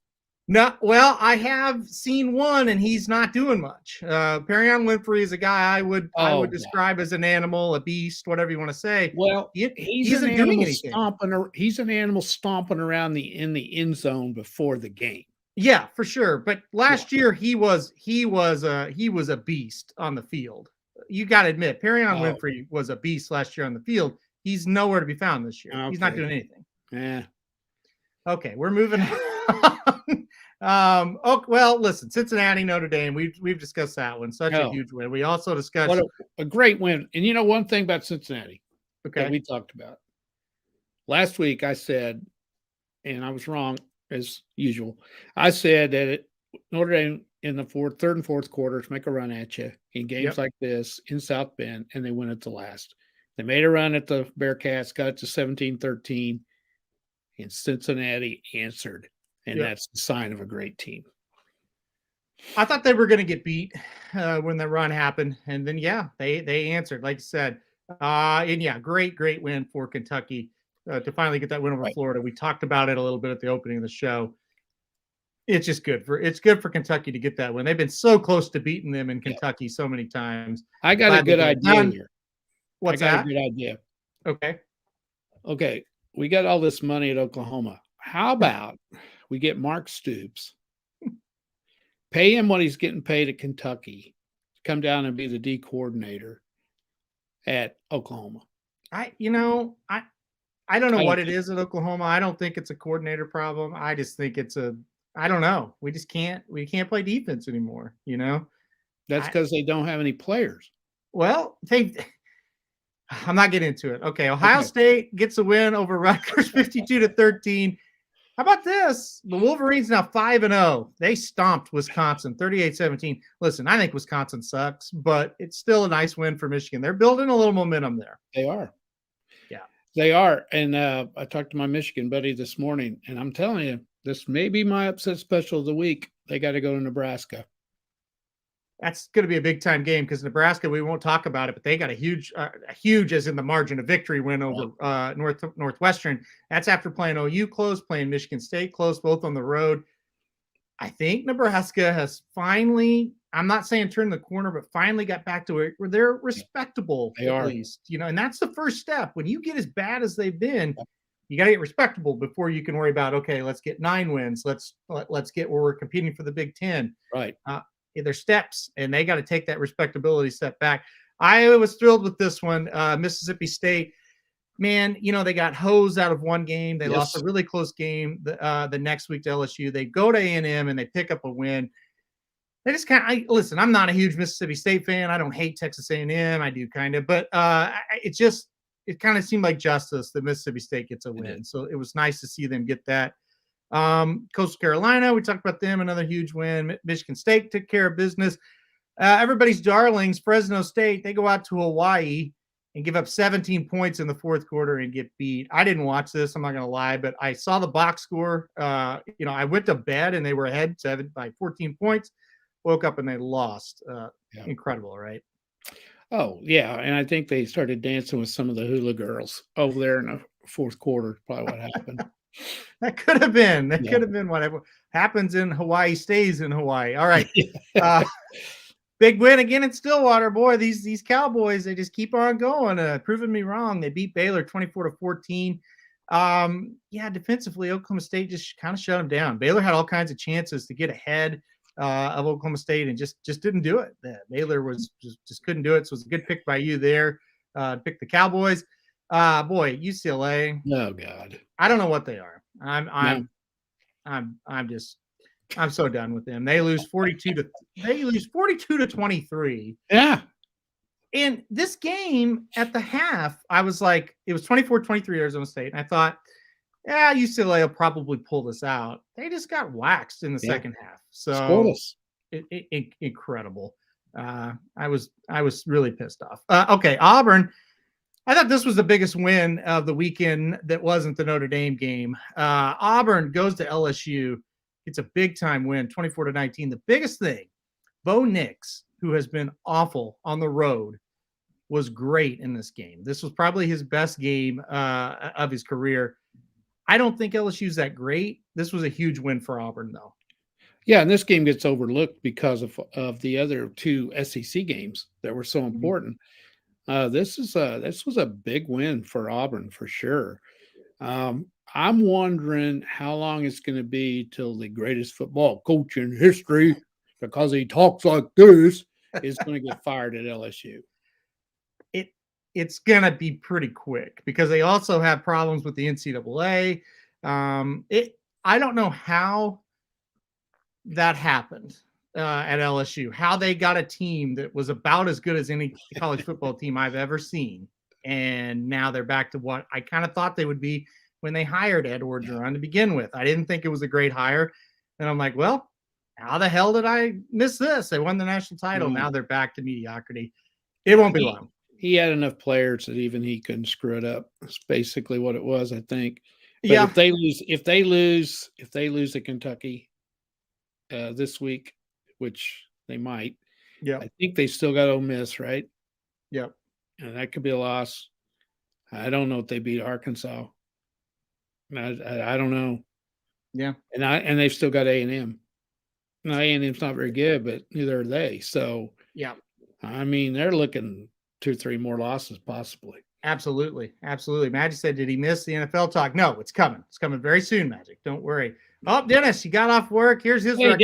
Speaker 1: No. Well, I have seen one, and he's not doing much. Perion Winfrey is a guy I would describe as an animal, a beast, whatever you want to say.
Speaker 3: Well, he isn't doing anything. He's an animal stomping around in the end zone before the game.
Speaker 1: Yeah, for sure. But last year he was a beast on the field. You got to admit, Perion Winfrey was a beast last year on the field. He's nowhere to be found this year. Okay. He's not doing anything.
Speaker 3: Yeah.
Speaker 1: Okay, we're moving on. Well, listen, Cincinnati, Notre Dame. We've discussed that one. Such a huge win. We also discussed
Speaker 3: what a great win. And one thing about Cincinnati, that we talked about last week. I said, and I was wrong as usual. I said that Notre Dame in the third and fourth quarters make a run at you in games like this in South Bend, and they win at the last. They made a run at the Bearcats, got it to 17-13, and Cincinnati answered, and that's the sign of a great team.
Speaker 1: I thought they were going to get beat when the run happened, and then they answered, like you said. Great win for Kentucky to finally get that win over Florida. We talked about it a little bit at the opening of the show. It's just good for Kentucky to get that win. They've been so close to beating them in Kentucky so many times.
Speaker 3: I got a good idea here.
Speaker 1: What's that?
Speaker 3: A good idea.
Speaker 1: Okay.
Speaker 3: We got all this money at Oklahoma. How about we get Mark Stoops, pay him what he's getting paid at Kentucky, come down and be the D coordinator at Oklahoma?
Speaker 1: I don't know what it is at Oklahoma. I don't think it's a coordinator problem. I just think I don't know. We can't play defense anymore,
Speaker 3: That's because they don't have any players.
Speaker 1: Well, I'm not getting into it. Okay, Ohio State gets a win over Rutgers 52-13. How about this? The Wolverines now 5-0. They stomped Wisconsin 38-17. Listen, I think Wisconsin sucks, but it's still a nice win for Michigan. They're building a little momentum there.
Speaker 3: They are.
Speaker 1: Yeah.
Speaker 3: They are. And I talked to my Michigan buddy this morning, and I'm telling you, this may be my upset special of the week. They got to go to Nebraska.
Speaker 1: That's going to be a big time game because Nebraska, we won't talk about it, but they got a huge as in the margin of victory win over Northwestern. That's after playing OU close, playing Michigan State close, both on the road. I think Nebraska has finally, I'm not saying turned the corner, but finally got back to where they're respectable at least, and that's the first step. When you get as bad as they've been, you got to get respectable before you can worry about, okay, let's get 9 wins. Let's get where we're competing for the Big Ten.
Speaker 3: Right.
Speaker 1: There's steps, and they got to take that respectability step back. I was thrilled with this one. Mississippi State, man, they got hosed out of one game. They lost a really close game the next week to LSU. They go to A&M, and they pick up a win. They just listen, I'm not a huge Mississippi State fan. I don't hate Texas A&M. I do kind of, but it kind of seemed like justice that Mississippi State gets a win. So it was nice to see them get that. Coastal Carolina, we talked about them, another huge win. Michigan State took care of business. Everybody's darlings, Fresno State, they go out to Hawaii and give up 17 points in the fourth quarter and get beat. I didn't watch this. I'm not going to lie, but I saw the box score. I went to bed and they were ahead by 14 points. Woke up and they lost. Incredible, right?
Speaker 3: Oh, yeah. And I think they started dancing with some of the hula girls over there in the fourth quarter. Probably what happened.
Speaker 1: That could have been. That could have been whatever happens in Hawaii stays in Hawaii. All right. Big win again in Stillwater. Boy, these Cowboys, they just keep on going, proving me wrong. They beat Baylor 24-14. Defensively, Oklahoma State just kind of shut them down. Baylor had all kinds of chances to get ahead of Oklahoma State and just didn't do it. Baylor was just couldn't do it. So it was a good pick by you there. Pick the Cowboys. UCLA.
Speaker 3: Oh God,
Speaker 1: I don't know what they are. I'm so done with them. They lose 42 to 23.
Speaker 3: Yeah.
Speaker 1: And this game at the half, I was like, it was 24-23 Arizona State. And I thought, UCLA will probably pull this out. They just got waxed in the second half. So incredible. I was really pissed off. Okay, Auburn. I thought this was the biggest win of the weekend that wasn't the Notre Dame game. Auburn goes to LSU. It's a big-time win, 24-19. The biggest thing, Bo Nix, who has been awful on the road, was great in this game. This was probably his best game of his career. I don't think LSU's that great. This was a huge win for Auburn, though.
Speaker 3: Yeah, and this game gets overlooked because of the other two SEC games that were so important. This was a big win for Auburn for sure. I'm wondering how long it's going to be till the greatest football coach in history, because he talks like this, is going to get fired at LSU.
Speaker 1: It's going to be pretty quick because they also have problems with the NCAA. I don't know how that happened at LSU, how they got a team that was about as good as any college football team I've ever seen. And now they're back to what I kind of thought they would be when they hired Ed Orgeron to begin with. I didn't think it was a great hire. And I'm like, well, how the hell did I miss this? They won the national title. Now they're back to mediocrity. It won't be long.
Speaker 3: He had enough players that even he couldn't screw it up. That's basically what it was, I think. But if they lose to Kentucky this week, which they might, I think they still got Ole Miss, right?
Speaker 1: Yep.
Speaker 3: And that could be a loss. I don't know if they beat Arkansas. I don't know.
Speaker 1: Yeah.
Speaker 3: And they've still got A&M. Now A&M's not very good, but neither are they. So I mean, they're looking 2 or 3 more losses possibly.
Speaker 1: Absolutely. Magic said, did he miss the NFL talk? No, it's coming. It's coming very soon, Magic. Don't worry. Oh, Dennis, you got off work. Here's his record.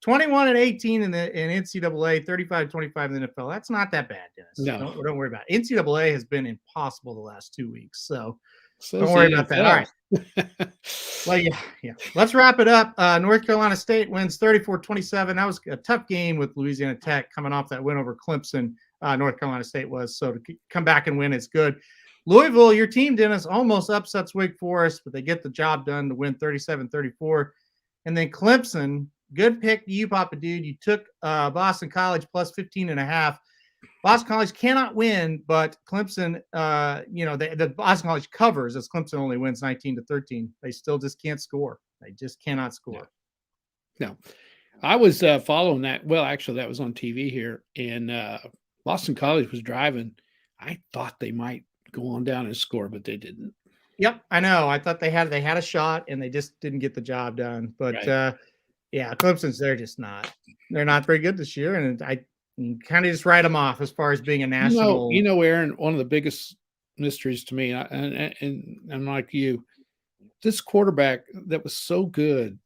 Speaker 1: 21-18 in NCAA, 35-25 in the NFL. That's not that bad, Dennis.
Speaker 3: No.
Speaker 1: Don't worry about it. NCAA has been impossible the last 2 weeks. So don't worry about that. All right. Well, yeah. Let's wrap it up. North Carolina State wins 34-27. That was a tough game with Louisiana Tech coming off that win over Clemson. North Carolina State was. So to come back and win, it's good. Louisville, your team, Dennis, almost upsets Wake Forest, but they get the job done to win 37-34. And then Clemson, good pick to you, Papa Dude. You took Boston College plus 15.5. Boston College cannot win, but Clemson, the Boston College covers as Clemson only wins 19-13. They still just can't score. They just cannot score.
Speaker 3: No. I was following that. Well, actually, that was on TV here, and Boston College was driving. I thought they might go on down and score, but they didn't.
Speaker 1: Yep, I know. I thought they had a shot, and they just didn't get the job done. But Clemson's they're not very good this year, and I kind of just write them off as far as being a national.
Speaker 3: Aaron, one of the biggest mysteries to me, and I'm like you, this quarterback that was so good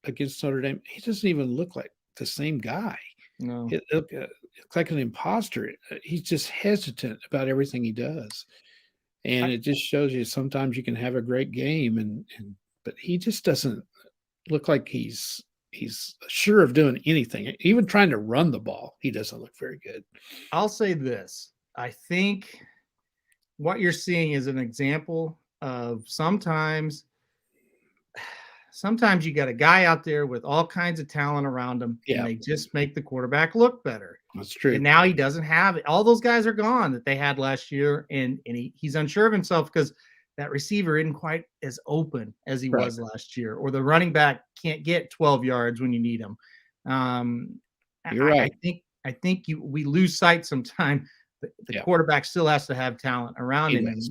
Speaker 3: against Notre Dame, he doesn't even look like the same guy.
Speaker 1: No,
Speaker 3: it looks like an imposter. He's just hesitant about everything he does, and it just shows you sometimes you can have a great game, but he just doesn't look like he's sure of doing anything. Even trying to run the ball, he doesn't look very good.
Speaker 1: I'll say this. I think what you're seeing is an example of sometimes sometimes you got a guy out there with all kinds of talent around him, and they just make the quarterback look better.
Speaker 3: That's true.
Speaker 1: And now he doesn't have it. All those guys are gone that they had last year, and he's unsure of himself because that receiver isn't quite as open as he was last year, or the running back can't get 12 yards when you need him.
Speaker 3: You're right.
Speaker 1: I think we lose sight sometime. The quarterback still has to have talent around him. And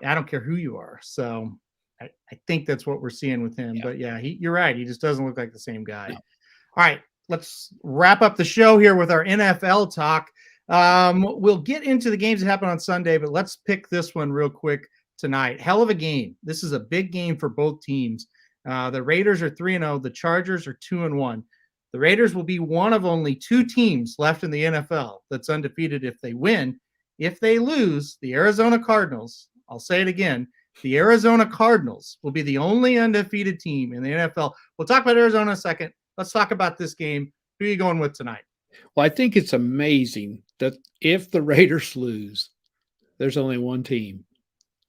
Speaker 1: I don't care who you are. So I think that's what we're seeing with him. But you're right. He just doesn't look like the same guy. No. All right, let's wrap up the show here with our NFL talk. We'll get into the games that happen on Sunday, but let's pick this one real quick tonight. Hell of a game. This is a big game for both teams. The Raiders are 3-0. The Chargers are 2-1. The Raiders will be one of only two teams left in the NFL that's undefeated if they win. If they lose, the Arizona Cardinals, I'll say it again, the Arizona Cardinals will be the only undefeated team in the NFL. We'll talk about Arizona in a second. Let's talk about this game. Who are you going with tonight?
Speaker 3: Well, I think it's amazing that if the Raiders lose, there's only one team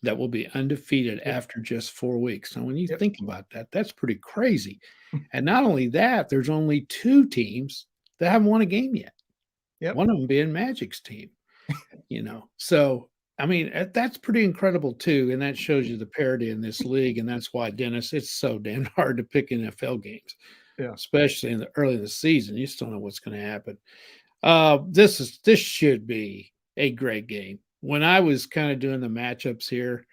Speaker 3: that will be undefeated after just 4 weeks. Now, when you think about that, that's pretty crazy. And not only that, there's only two teams that haven't won a game yet. One of them being Magic's team, So, I mean, that's pretty incredible too. And that shows you the parity in this league. And that's why, Dennis, it's so damn hard to pick NFL games, especially early in the season. You just don't know what's going to happen. This should be a great game. When I was kind of doing the matchups here,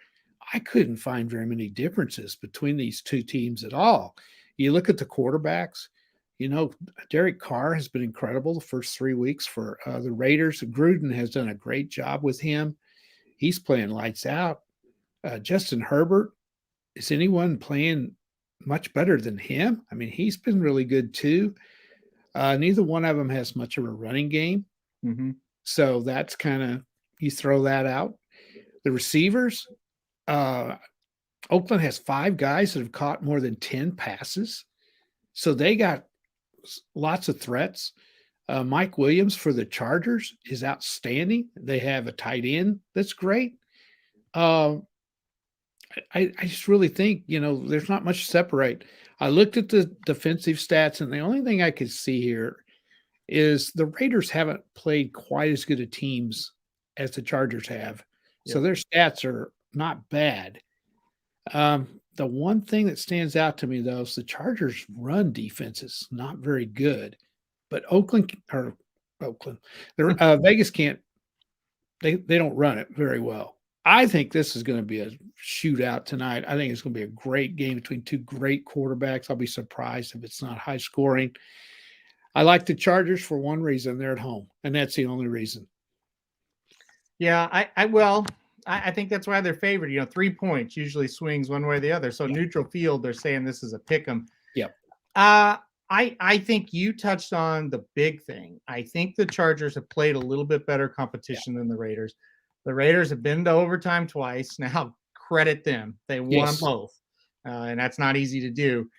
Speaker 3: I couldn't find very many differences between these two teams at all. You look at the quarterbacks, Derek Carr has been incredible the first 3 weeks for the Raiders. Gruden has done a great job with him. He's playing lights out. Justin Herbert, is anyone playing much better than him? I mean, he's been really good too. Neither one of them has much of a running game.
Speaker 1: Mm-hmm.
Speaker 3: So that's kind of, you throw that out. The receivers, Oakland has 5 guys that have caught more than 10 passes. So they got lots of threats. Mike Williams for the Chargers is outstanding. They have a tight end that's great. I just really think, there's not much to separate. I looked at the defensive stats, and the only thing I could see here is the Raiders haven't played quite as good a teams as the Chargers have. So their stats are not bad. The one thing that stands out to me, though, is the Chargers' run defense is not very good. But Vegas can't. They don't run it very well. I think this is going to be a shootout tonight. I think it's going to be a great game between two great quarterbacks. I'll be surprised if it's not high scoring. I like the Chargers for one reason. They're at home, and that's the only reason.
Speaker 1: Yeah, I think that's why they're favored. 3 points usually swings one way or the other. So neutral field, they're saying this is a pick 'em.
Speaker 3: Yep.
Speaker 1: I think you touched on the big thing. I think the Chargers have played a little bit better competition than the Raiders. The Raiders have been to overtime twice. Now, credit them. They won them both, and that's not easy to do.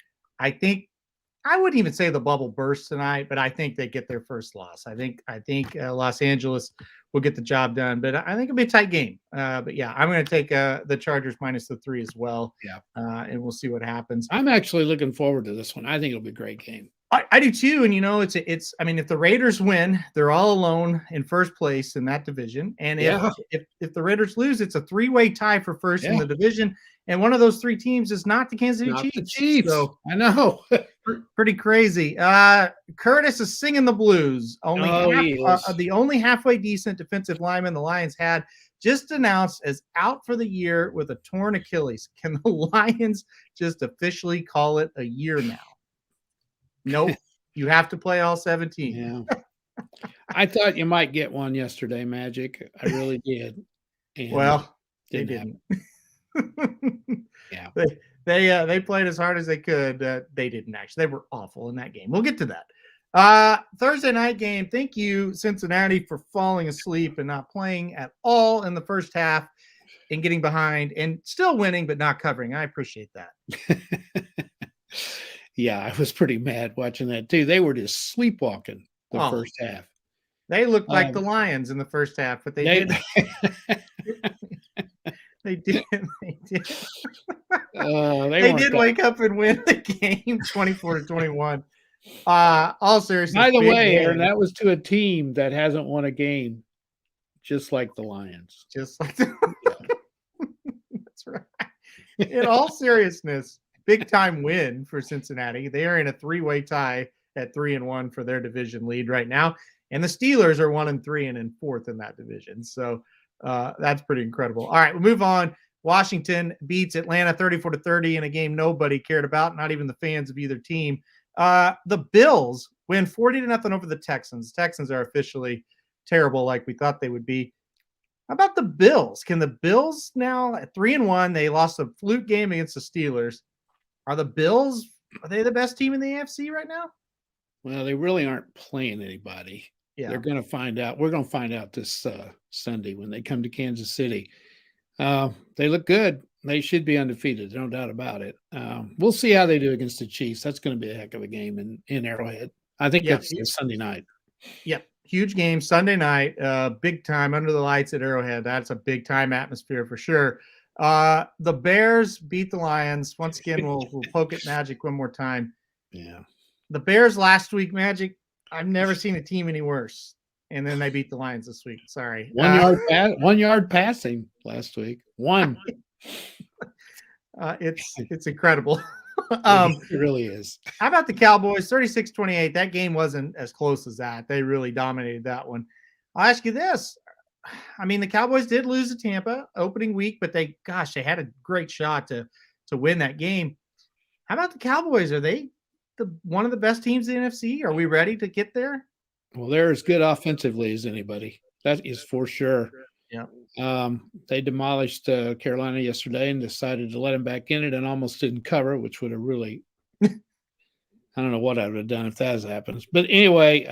Speaker 1: I wouldn't even say the bubble bursts tonight, but I think they get their first loss. I think Los Angeles will get the job done, but I think it'll be a tight game. But yeah, I'm going to take the Chargers minus the 3 as well.
Speaker 3: Yeah,
Speaker 1: and we'll see what happens.
Speaker 3: I'm actually looking forward to this one. I think it'll be a great game.
Speaker 1: I do too. And it's. I mean, if the Raiders win, they're all alone in first place in that division. And if the Raiders lose, it's a 3-way tie for first in the division. And one of those 3 teams is not the Kansas City Chiefs.
Speaker 3: The Chiefs. So, I know.
Speaker 1: Pretty crazy. Curtis is singing the blues. The only halfway decent defensive lineman the Lions had just announced as out for the year with a torn Achilles. Can the Lions just officially call it a year now? Nope. You have to play all 17.
Speaker 3: Yeah. I thought you might get one yesterday, Magic. I really did.
Speaker 1: And they didn't.
Speaker 3: Yeah.
Speaker 1: They played as hard as they could. They didn't actually. They were awful in that game. We'll get to that. Thursday night game. Thank you, Cincinnati, for falling asleep and not playing at all in the first half and getting behind and still winning but not covering. I appreciate that.
Speaker 3: Yeah, I was pretty mad watching that too. They were just sleepwalking the first half.
Speaker 1: They looked like the Lions in the first half, but they did. They did. They did wake up and win the game 24-21. All seriousness.
Speaker 3: By the way, Aaron, that was to a team that hasn't won a game, just like the Lions.
Speaker 1: Just like that's right. In all seriousness, big time win for Cincinnati. They are in a 3-way tie at 3-1 for their division lead right now. And the Steelers are 1-3 and in 4th in that division. So that's pretty incredible. All right, we'll move on. Washington beats Atlanta 34-30 in a game nobody cared about, not even the fans of either team. The Bills win 40-0 over the Texans. Texans are officially terrible like we thought they would be. How about the Bills? Can the Bills now at 3-1? They lost a fluke game against the Steelers. Are the Bills, are they the best team in the AFC right now?
Speaker 3: Well, they really aren't playing anybody.
Speaker 1: Yeah.
Speaker 3: They're going to find out. We're going to find out this Sunday when they come to Kansas City. They look good. They should be undefeated, no doubt about it. We'll see how they do against the Chiefs. That's going to be a heck of a game in Arrowhead. I think that's Sunday night.
Speaker 1: Yep. Huge game Sunday night, big time under the lights at Arrowhead. That's a big time atmosphere for sure. The Bears beat the Lions. Once again, we'll poke at Magic one more time.
Speaker 3: Yeah.
Speaker 1: The Bears last week, Magic, I've never seen a team any worse. And then they beat the Lions this week. Sorry.
Speaker 3: 1 yard passing last week. One.
Speaker 1: It's incredible.
Speaker 3: It really is.
Speaker 1: How about the Cowboys? 36-28. That game wasn't as close as that. They really dominated that one. I'll ask you this. I mean, the Cowboys did lose to Tampa opening week, but they had a great shot to win that game. How about the Cowboys? Are they one of the best teams in the NFC? Are we ready to get there?
Speaker 3: Well, they're as good offensively as anybody. That is for sure.
Speaker 1: Yeah.
Speaker 3: They demolished Carolina yesterday and decided to let them back in it and almost didn't cover, which would have really I don't know what I would have done if that happens. But anyway,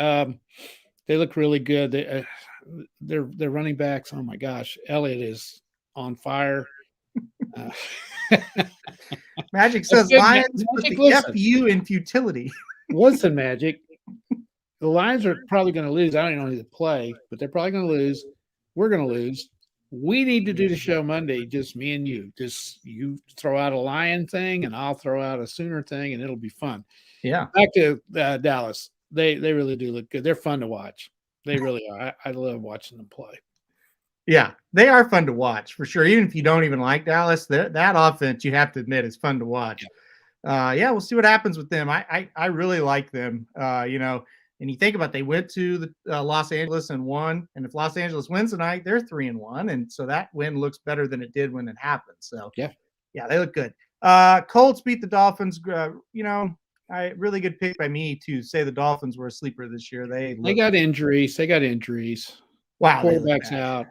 Speaker 3: they look really good. They're running backs. Oh my gosh, Elliott is on fire.
Speaker 1: Magic says Lions with the FU in futility.
Speaker 3: Listen, Magic. The Lions are probably going to lose. I don't know who to play, but they're probably going to lose. We're going to lose. We need to do the show Monday, just me and you. Just you throw out a Lion thing, and I'll throw out a Sooner thing, and it'll be fun.
Speaker 1: Yeah.
Speaker 3: Back to Dallas. They really do look good. They're fun to watch. They really are. I love watching them play.
Speaker 1: Yeah, they are fun to watch for sure. Even if you don't even like Dallas, that offense, you have to admit, is fun to watch. Yeah, we'll see what happens with them. I really like them. And you think about they went to the Los Angeles and won. And if Los Angeles wins tonight, they're 3-1. And so that win looks better than it did when it happened. So, yeah, they look good. Colts beat the Dolphins. Really good pick by me to say the Dolphins were a sleeper this year. They
Speaker 3: got injuries.
Speaker 1: Wow.
Speaker 3: Quarterback's out.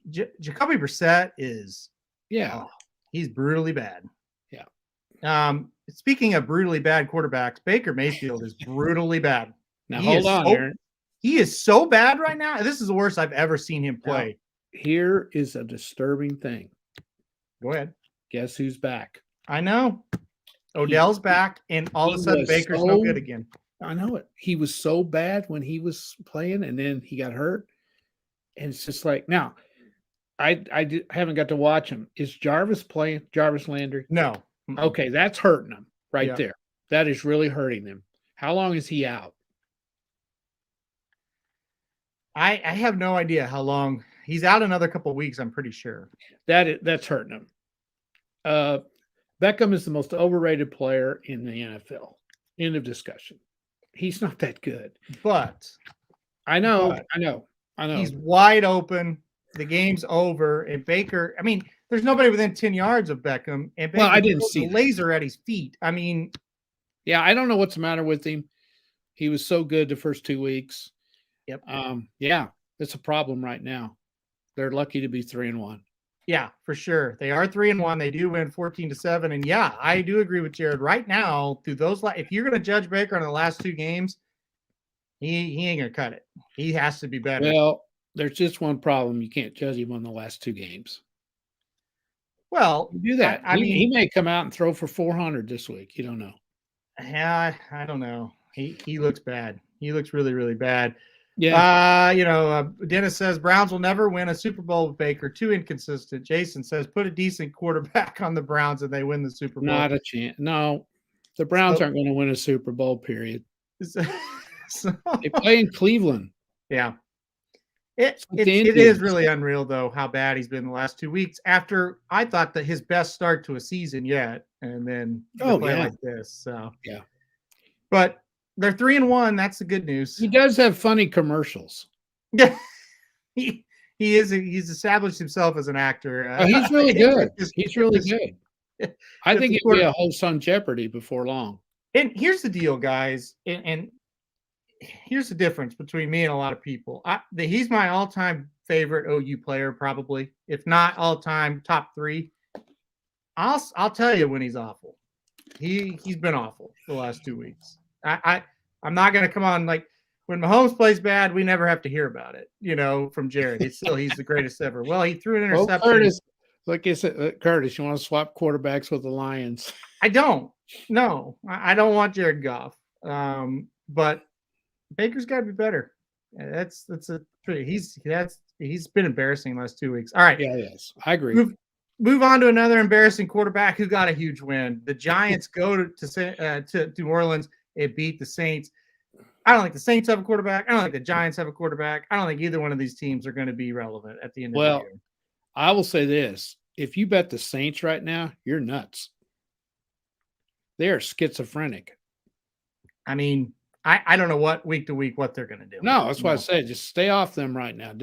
Speaker 1: Jacoby Brissett is he's brutally bad. Yeah. Speaking of brutally bad quarterbacks, Baker Mayfield is brutally bad.
Speaker 3: Now hold on, Aaron.
Speaker 1: He is so bad right now. This is the worst I've ever seen him play.
Speaker 3: Now, here is a disturbing thing.
Speaker 1: Go ahead.
Speaker 3: Guess who's back?
Speaker 1: I know. Odell's back, and all of a sudden Baker's no good again.
Speaker 3: I know it. He was so bad when he was playing, and then he got hurt. And it's just like now. I haven't got to watch him. Is Jarvis playing? Jarvis Landry?
Speaker 1: No.
Speaker 3: Okay, that's hurting him right there. That is really hurting him. How long is he out?
Speaker 1: I have no idea how long. He's out another couple of weeks, I'm pretty sure.
Speaker 3: That's hurting him. Beckham is the most overrated player in the NFL. End of discussion. He's not that good.
Speaker 1: But
Speaker 3: I know.
Speaker 1: He's wide open. The game's over. And Baker, I mean, there's nobody within 10 yards of Beckham. And Baker,
Speaker 3: I didn't see
Speaker 1: the laser at his feet. I mean.
Speaker 3: Yeah, I don't know what's the matter with him. He was so good the first 2 weeks.
Speaker 1: Yep.
Speaker 3: Yeah, it's a problem right now. They're lucky to be 3-1.
Speaker 1: Yeah, for sure. They are 3-1. They do win 14-7. And yeah, I do agree with Jared. Right now, through those, if you're going to judge Baker on the last 2 games, he ain't going to cut it. He has to be better.
Speaker 3: Well, there's just one problem. You can't judge him on the last 2 games.
Speaker 1: Well,
Speaker 3: you do that. I mean, he may come out and throw for 400 this week. You don't know.
Speaker 1: Yeah, I don't know. He looks bad. He looks really, really bad.
Speaker 3: Yeah.
Speaker 1: Dennis says Browns will never win a Super Bowl with Baker. Too inconsistent. Jason says put a decent quarterback on the Browns and they win the Super Bowl.
Speaker 3: Not a chance. No, the Browns aren't going to win a Super Bowl, period. They play in Cleveland.
Speaker 1: Yeah. It is really unreal, though, how bad he's been the last 2 weeks after I thought that his best start to a season yet. And then play like this. So,
Speaker 3: yeah.
Speaker 1: But they're 3-1. That's the good news.
Speaker 3: He does have funny commercials.
Speaker 1: Yeah. He's established himself as an actor.
Speaker 3: He's really good. He's really good. I think he'll be a host on Jeopardy before long.
Speaker 1: And here's the deal, guys. And here's the difference between me and a lot of people. He's my all-time favorite OU player, probably, if not all-time top 3. I'll tell you when he's awful. He's been awful the last 2 weeks. I'm not going to come on like when Mahomes plays bad, we never have to hear about it. From Jared, he's the greatest ever. Well, he threw an interception.
Speaker 3: Curtis, like I said, Curtis, you want to swap quarterbacks with the Lions?
Speaker 1: I don't. No, I don't want Jared Goff. But Baker's got to be better. That's he's been embarrassing the last 2 weeks. All right.
Speaker 3: Yeah, yes, I agree.
Speaker 1: Move on to another embarrassing quarterback who got a huge win. The Giants go to New Orleans and beat the Saints. I don't think the Saints have a quarterback. I don't think the Giants have a quarterback. I don't think either one of these teams are going to be relevant at the end of the year.
Speaker 3: I will say this. If you bet the Saints right now, you're nuts. They are schizophrenic.
Speaker 1: I mean, I don't know what week to week what they're going to do.
Speaker 3: No, that's why I said just stay off them right now.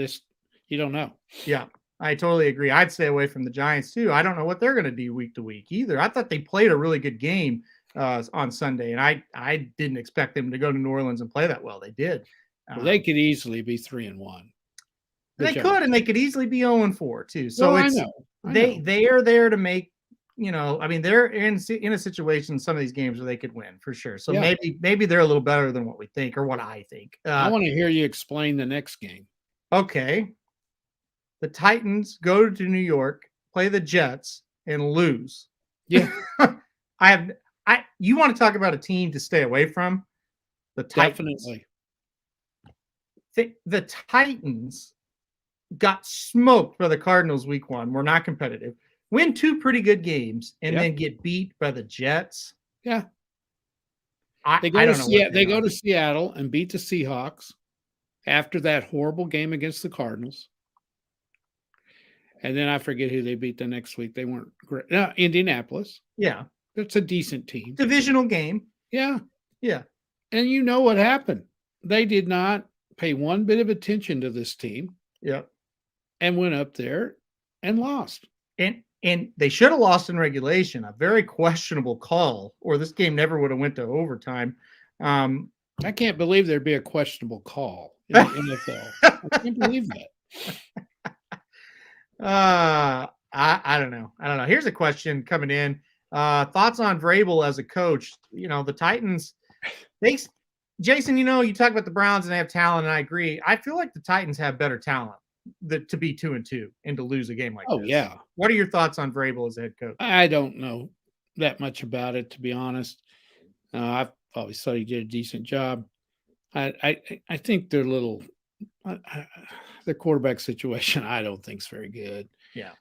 Speaker 3: You don't know.
Speaker 1: Yeah, I totally agree. I'd stay away from the Giants too. I don't know what they're going to do week to week either. I thought they played a really good game on Sunday, and I didn't expect them to go to New Orleans and play that well. They did.
Speaker 3: They could easily be 3-1.
Speaker 1: They could, and they could easily be 0-4 too. So
Speaker 3: I know.
Speaker 1: They are there to make. I mean, they're in a situation in some of these games where they could win for sure. So maybe they're a little better than what we think or what I think.
Speaker 3: I want to hear you explain the next game.
Speaker 1: Okay. The Titans go to New York, play the Jets, and lose.
Speaker 3: Yeah.
Speaker 1: You want to talk about a team to stay away from? The Titans.
Speaker 3: Definitely.
Speaker 1: The Titans got smoked by the Cardinals week 1. We're not competitive. Win 2 pretty good games and then get beat by the Jets.
Speaker 3: Yeah.
Speaker 1: They go
Speaker 3: to Seattle and beat the Seahawks after that horrible game against the Cardinals. And then I forget who they beat the next week. They weren't great. No, Indianapolis.
Speaker 1: Yeah.
Speaker 3: That's a decent team.
Speaker 1: Divisional game.
Speaker 3: Yeah.
Speaker 1: Yeah.
Speaker 3: And you know what happened. They did not pay one bit of attention to this team.
Speaker 1: Yeah.
Speaker 3: And went up there and lost.
Speaker 1: And they should have lost in regulation. A very questionable call, or this game never would have went to overtime.
Speaker 3: I can't believe there'd be a questionable call in the NFL. I can't believe that.
Speaker 1: I don't know. Here's a question coming in. Thoughts on Vrabel as a coach? The Titans. Jason, you talk about the Browns and they have talent, and I agree. I feel like the Titans have better talent to be 2-2 and to lose a game like this. Oh, yeah. What are your thoughts on Vrabel as head coach?
Speaker 3: I don't know that much about it, to be honest. I've always thought he did a decent job. I think their quarterback situation, I don't think is very good.
Speaker 1: Yeah.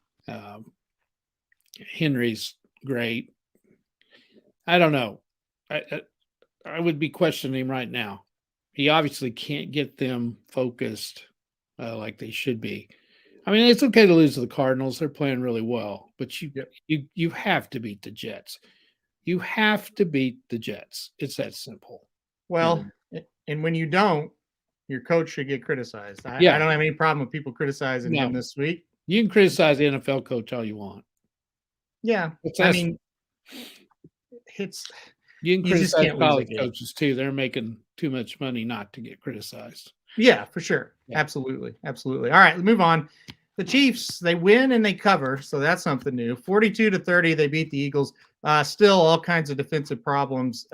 Speaker 3: Henry's great. I don't know. I would be questioning him right now. He obviously can't get them focused like they should be. I mean, it's okay to lose to the Cardinals. They're playing really well, but you have to beat the Jets. You have to beat the Jets. It's that simple.
Speaker 1: Well, and when you don't, your coach should get criticized. I don't have any problem with people criticizing him this week.
Speaker 3: You can criticize the NFL coach all you want.
Speaker 1: Yeah.
Speaker 3: You can criticize college coaches too. They're making too much money not to get criticized.
Speaker 1: Yeah, for sure. Yeah. Absolutely. All right, let's move on. The Chiefs, they win and they cover, so that's something new. 42-30, they beat the Eagles. Still all kinds of defensive problems.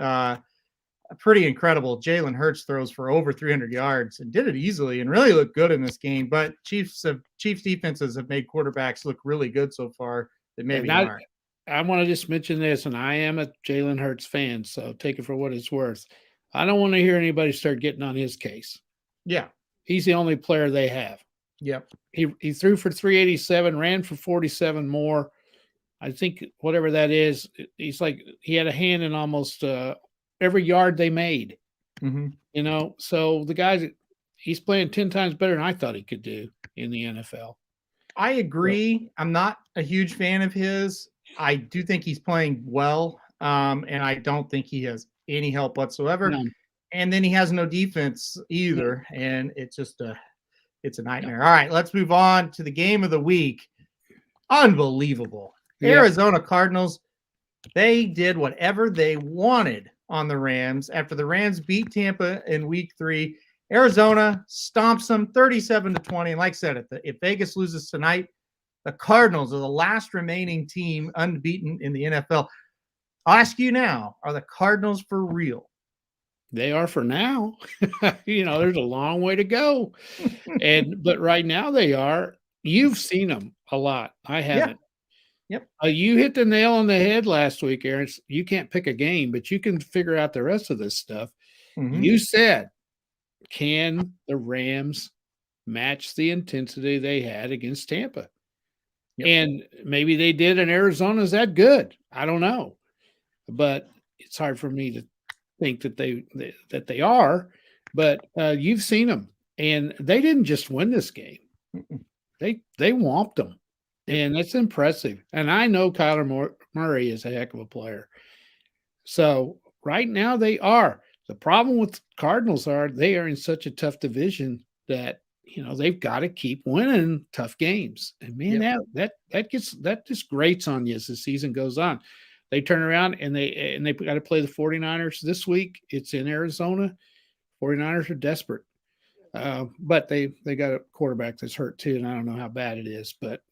Speaker 1: Pretty incredible. Jalen Hurts throws for over 300 yards and did it easily and really looked good in this game. But Chiefs defenses have made quarterbacks look really good so far that maybe aren't.
Speaker 3: I want to just mention this, and I am a Jalen Hurts fan, so take it for what it's worth. I don't want to hear anybody start getting on his case.
Speaker 1: Yeah.
Speaker 3: he's the only player they have.
Speaker 1: Yep.
Speaker 3: He threw for 387, ran for 47 more. I think whatever that is, he's like he had a hand in almost every yard they made.
Speaker 1: Mm-hmm.
Speaker 3: So the guy's he's playing 10 times better than I thought he could do in the NFL.
Speaker 1: I agree. I'm not a huge fan of his. I do think he's playing well, and I don't think he has any help whatsoever.
Speaker 3: No.
Speaker 1: And then he has no defense either, and it's just it's a nightmare. All right, let's move on to the game of the week. Unbelievable. Arizona Cardinals, they did whatever they wanted on the Rams after the Rams beat Tampa in week 3. Arizona stomps them 37-20. And like I said, if Vegas loses tonight, the Cardinals are the last remaining team unbeaten in the NFL. I'll ask you now, are the Cardinals for real?
Speaker 3: They are for now. There's a long way to go. But right now they are. You've seen them a lot. I haven't.
Speaker 1: Yep.
Speaker 3: You hit the nail on the head last week, Aaron. You can't pick a game, but you can figure out the rest of this stuff.
Speaker 1: Mm-hmm.
Speaker 3: You said, can the Rams match the intensity they had against Tampa? Yep. And maybe they did, and Arizona's that good. I don't know. But it's hard for me to think that they are. But you've seen them, and they didn't just win this game. They whomped them. And that's impressive. And I know Kyler Murray is a heck of a player. So right now they are. The problem with Cardinals they are in such a tough division that, they've got to keep winning tough games. And man, that just grates on you as the season goes on. They turn around and they got to play the 49ers this week. It's in Arizona. 49ers are desperate. But they got a quarterback that's hurt too, and I don't know how bad it is, but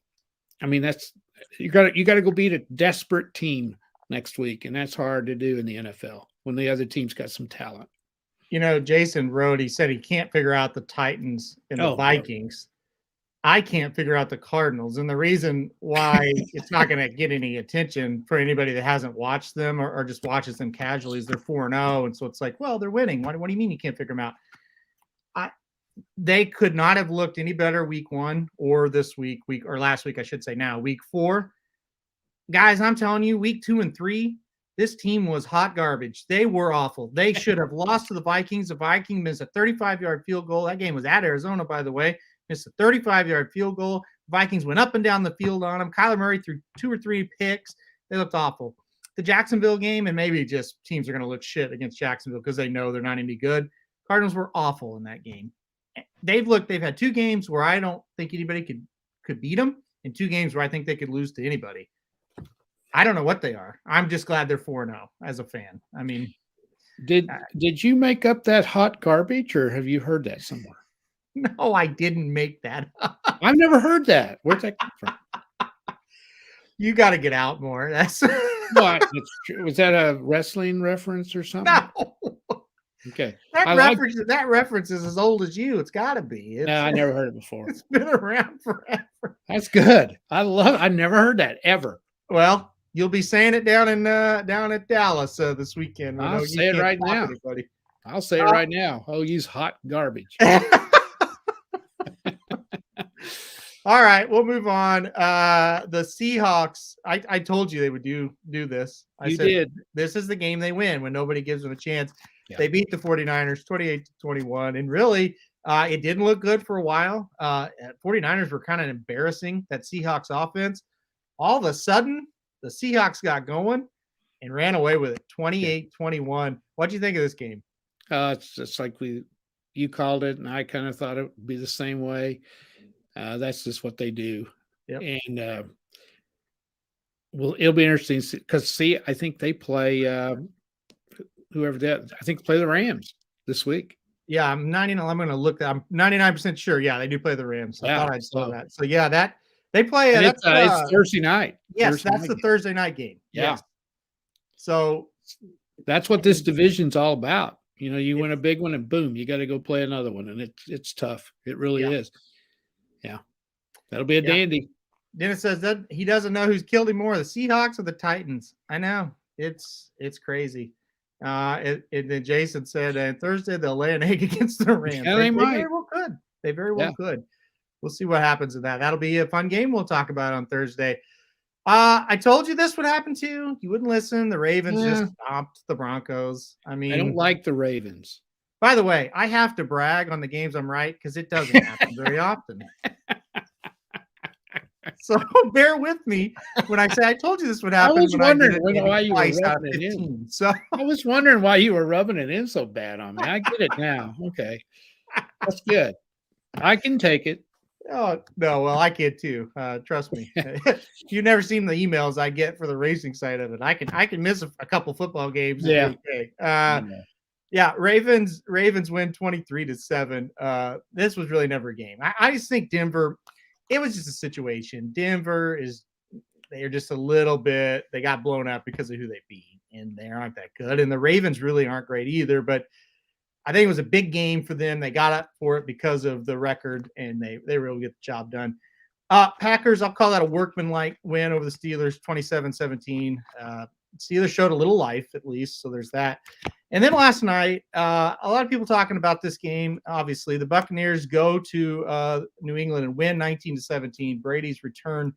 Speaker 3: I mean, that's you got to go beat a desperate team next week, and that's hard to do in the NFL when the other team's got some talent.
Speaker 1: Jason wrote, he said he can't figure out the Titans and the Vikings. No. I can't figure out the Cardinals, and the reason why it's not going to get any attention for anybody that hasn't watched them or just watches them casually is they're 4-0, and so it's like, well, they're winning. What do you mean you can't figure them out? They could not have looked any better week 1 or this week or last week, I should say now, week 4. Guys, I'm telling you, week 2 and 3, this team was hot garbage. They were awful. They should have lost to the Vikings. The Vikings missed a 35-yard field goal. That game was at Arizona, by the way. Missed a 35-yard field goal. Vikings went up and down the field on them. Kyler Murray threw 2 or 3 picks. They looked awful. The Jacksonville game, and maybe just teams are going to look shit against Jacksonville because they know they're not any good. Cardinals were awful in that game. They've had 2 games where I don't think anybody could beat them, and 2 games where I think they could lose to anybody. I don't know what they are. I'm just glad they're 4-0 as a fan. I mean,
Speaker 3: did you make up that hot garbage, or have you heard that somewhere?
Speaker 1: No, I didn't make that up.
Speaker 3: I've never heard that. Where's that come from?
Speaker 1: You got to get out more. That's
Speaker 3: what? Was that a wrestling reference or something?
Speaker 1: No.
Speaker 3: Okay.
Speaker 1: That reference is as old as you. It's got to be.
Speaker 3: No, I never heard it before.
Speaker 1: It's been around forever.
Speaker 3: That's good. I love it. I never heard that ever.
Speaker 1: Well, you'll be saying it down at Dallas this weekend.
Speaker 3: I'll say it right now. I'll say it right now. I'll use hot garbage.
Speaker 1: All right, we'll move on. The Seahawks, I told you they would do this. I said, this is the game they win when nobody gives them a chance. Yeah. They beat the 49ers 28-21, and really it didn't look good for a while. 49ers were kind of embarrassing, that Seahawks offense. All of a sudden, the Seahawks got going and ran away with it, 28-21. What do you think of this game?
Speaker 3: It's just like you called it, and I kind of thought it would be the same way. That's just what they do.
Speaker 1: Yep.
Speaker 3: And it'll be interesting because I think they play whoever that. I think play the Rams this week.
Speaker 1: Yeah, I'm 99. I'm going to look. I'm 99% sure. Yeah, they do play the Rams. I thought I saw that. So yeah, that they play.
Speaker 3: It's Thursday night.
Speaker 1: Yes, that's the Thursday night game.
Speaker 3: Yeah.
Speaker 1: Yes. So
Speaker 3: that's what this division's all about. You win a big one, and boom, you got to go play another one, and it's tough. It really is. Yeah, that'll be a dandy.
Speaker 1: Dennis says that he doesn't know who's killed him more, the Seahawks or the Titans. I know it's crazy. And then Jason said Thursday they'll lay an egg against the Rams.
Speaker 3: Yeah, they might.
Speaker 1: Well, good. They very well
Speaker 3: Yeah.
Speaker 1: could. We'll see what happens in that. That'll be a fun game we'll talk about on Thursday. I told you this would happen to you. You wouldn't listen. The Ravens
Speaker 3: Yeah.
Speaker 1: just stomped the Broncos. I
Speaker 3: I don't
Speaker 1: mean,
Speaker 3: like the Ravens.
Speaker 1: by the way, I have to brag on the games I'm right because it doesn't happen very often. So bear with me when I say I told you this would happen.
Speaker 3: I was
Speaker 1: when I
Speaker 3: wondering
Speaker 1: did it
Speaker 3: when-
Speaker 1: maybe
Speaker 3: why you were
Speaker 1: twice out of
Speaker 3: rubbing it in.
Speaker 1: 15. So
Speaker 3: I was wondering why you were rubbing it in so bad on me. I get it now. Okay. That's good. I can take it.
Speaker 1: oh no, well I can too. Trust me. You've never seen the emails I get for the racing side of it. I can miss a couple football games. And
Speaker 3: Yeah.
Speaker 1: be okay.
Speaker 3: I know.
Speaker 1: Yeah, Ravens win 23-7. This was really never a game. I just think Denver, it was just a situation. They're just a little bit, they got blown out because of who they beat, and they aren't that good. And the Ravens really aren't great either, but I think it was a big game for them. They got up for it because of the record, and they really get the job done. Packers, I'll call that a workmanlike win over the Steelers, 27-17. Steelers showed a little life at least, so there's that. And then last night, a lot of people talking about this game. Obviously, the Buccaneers go to New England and win 19-17. Brady's return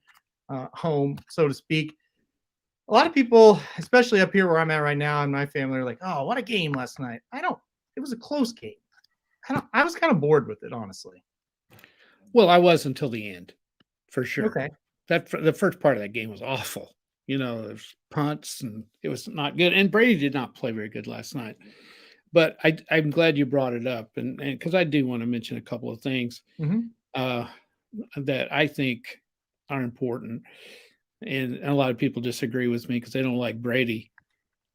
Speaker 1: home, so to speak. A lot of people, especially up here where I'm at right now, and my family are like, "Oh, what a game last night!" It was a close game. I was kind of bored with it, honestly.
Speaker 3: Well, I was until the end, for sure.
Speaker 1: Okay.
Speaker 3: The first part of that game was awful. There's punts and it was not good. And Brady did not play very good last night. But I'm glad you brought it up, and because I do want to mention a couple of things that I think are important. And a lot of people disagree with me because they don't like Brady.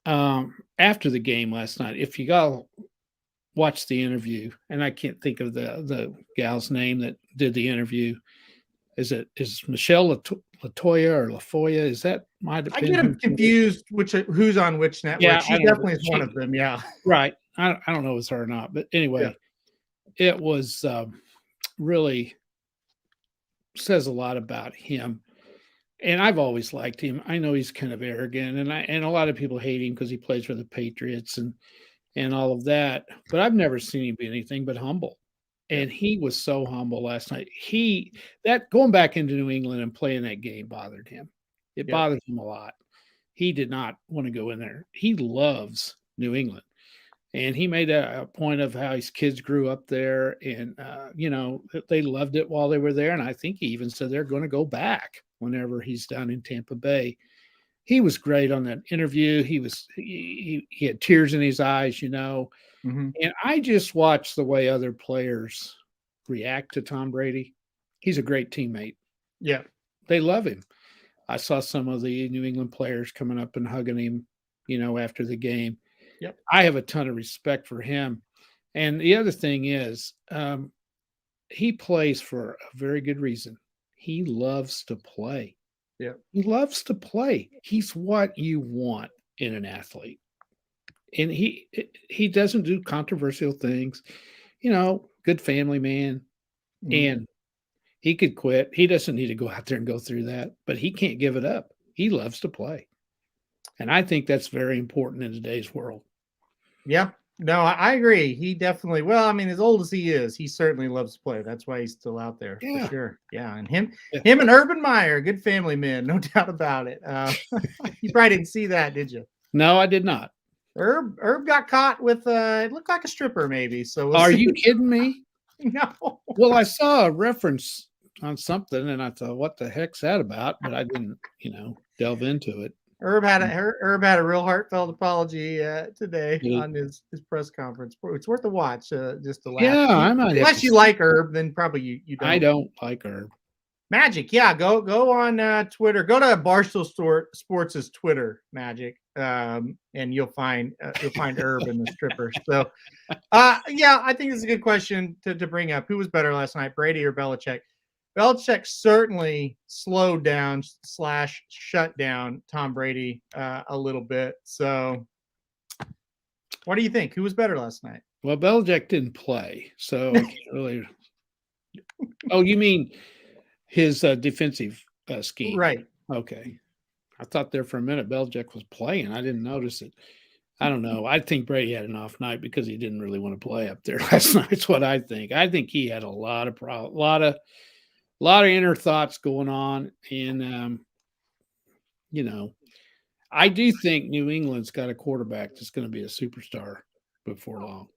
Speaker 3: After the game last night, if you go watch the interview, and I can't think of the gal's name that did the interview. Is Michelle Latoya or Lafoya? Is that might have
Speaker 1: I
Speaker 3: been?
Speaker 1: get them confused who's on which network.
Speaker 3: Yeah,
Speaker 1: she definitely is one of them. Yeah.
Speaker 3: Right. I don't know if it's her or not, but anyway, it was really says a lot about him. And I've always liked him. I know he's kind of arrogant, and a lot of people hate him because he plays for the Patriots and all of that. But I've never seen him be anything but humble. And he was so humble last night. Going back into New England and playing that game bothered him. It bothered him a lot. He did not want to go in there. He loves New England. And he made a point of how his kids grew up there, and they loved it while they were there. And I think he even said they're going to go back whenever he's down in Tampa Bay. He was great on that interview. He had tears in his eyes, And I just watch the way other players react to Tom Brady. He's a great teammate.
Speaker 1: Yeah.
Speaker 3: They love him. I saw some of the New England players coming up and hugging him, after the game.
Speaker 1: Yep.
Speaker 3: I have a ton of respect for him. And the other thing is, he plays for a very good reason. He loves to play.
Speaker 1: Yeah.
Speaker 3: He loves to play. He's what you want in an athlete. And he doesn't do controversial things, good family man. And he could quit. He doesn't need to go out there and go through that, but he can't give it up. He loves to play. And I think that's very important in today's world.
Speaker 1: Yeah. No, I agree. He definitely, as old as he is, he certainly loves to play. That's why he's still out there for sure. Yeah. And him and Urban Meyer, good family men, no doubt about it. You probably didn't see that, did you?
Speaker 3: No, I did not.
Speaker 1: Herb got caught with it looked like a stripper maybe. So
Speaker 3: are you kidding me?
Speaker 1: No.
Speaker 3: Well, I saw a reference on something and I thought, what the heck's that about? But I didn't, delve into it.
Speaker 1: Herb had a real heartfelt apology today on his press conference. It's worth a watch just to laugh.
Speaker 3: Yeah, I might.
Speaker 1: Unless you like Herb, then probably you don't.
Speaker 3: I don't like Herb.
Speaker 1: Magic, yeah. Go on Twitter. Go to Barstool Sports' Twitter, Magic, and you'll find Herb and the stripper. So, I think it's a good question to bring up. Who was better last night, Brady or Belichick? Belichick certainly slowed down / shut down Tom Brady a little bit. So, what do you think? Who was better last night?
Speaker 3: Well, Belichick didn't play, so I can't really. Oh, you mean his defensive scheme?
Speaker 1: Right.
Speaker 3: Okay. I thought there for a minute Belichick was playing. I didn't notice it. I don't know. I think Brady had an off night because he didn't really want to play up there last night. That's what I think. I think he had a lot of inner thoughts going on, and I do think New England's got a quarterback that's going to be a superstar before long.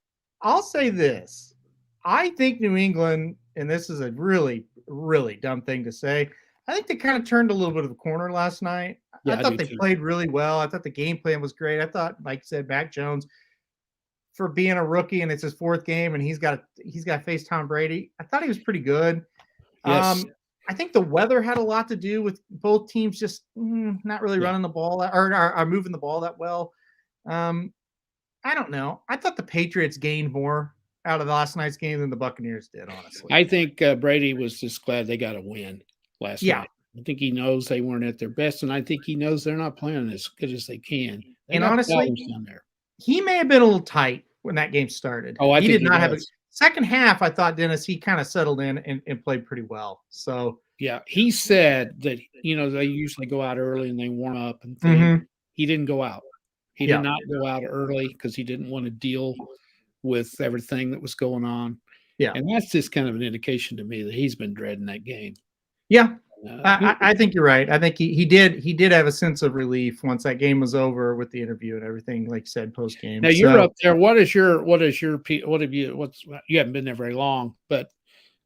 Speaker 1: I'll say this. I think New England, and this is a really, really dumb thing to say, I think they kind of turned a little bit of a corner last night.
Speaker 3: Yeah,
Speaker 1: I thought they played really well. I thought the game plan was great. I thought, like I said, Mac Jones, for being a rookie and it's his 4th game and he's got to face Tom Brady, I thought he was pretty good.
Speaker 3: Yes.
Speaker 1: I think the weather had a lot to do with both teams just not really running the ball or are moving the ball that well. I don't know. I thought the Patriots gained more out of last night's game than the Buccaneers did, honestly.
Speaker 3: I think Brady was just glad they got a win last night. I think he knows they weren't at their best, and I think he knows they're not playing as good as they can.
Speaker 1: And honestly, he may have been a little tight when that game started.
Speaker 3: Oh,
Speaker 1: he did not have a second half. I thought, Dennis, he kind of settled in and played pretty well. So
Speaker 3: yeah, he said that they usually go out early and they warm up and things. He didn't go out. He did not go out early because he didn't want to deal with everything that was going on.
Speaker 1: Yeah,
Speaker 3: and that's just kind of an indication to me that he's been dreading that game.
Speaker 1: Yeah. I think you're right. I think he did have a sense of relief once that game was over with the interview and everything, like you said, post game.
Speaker 3: Now you're up there. You haven't been there very long, but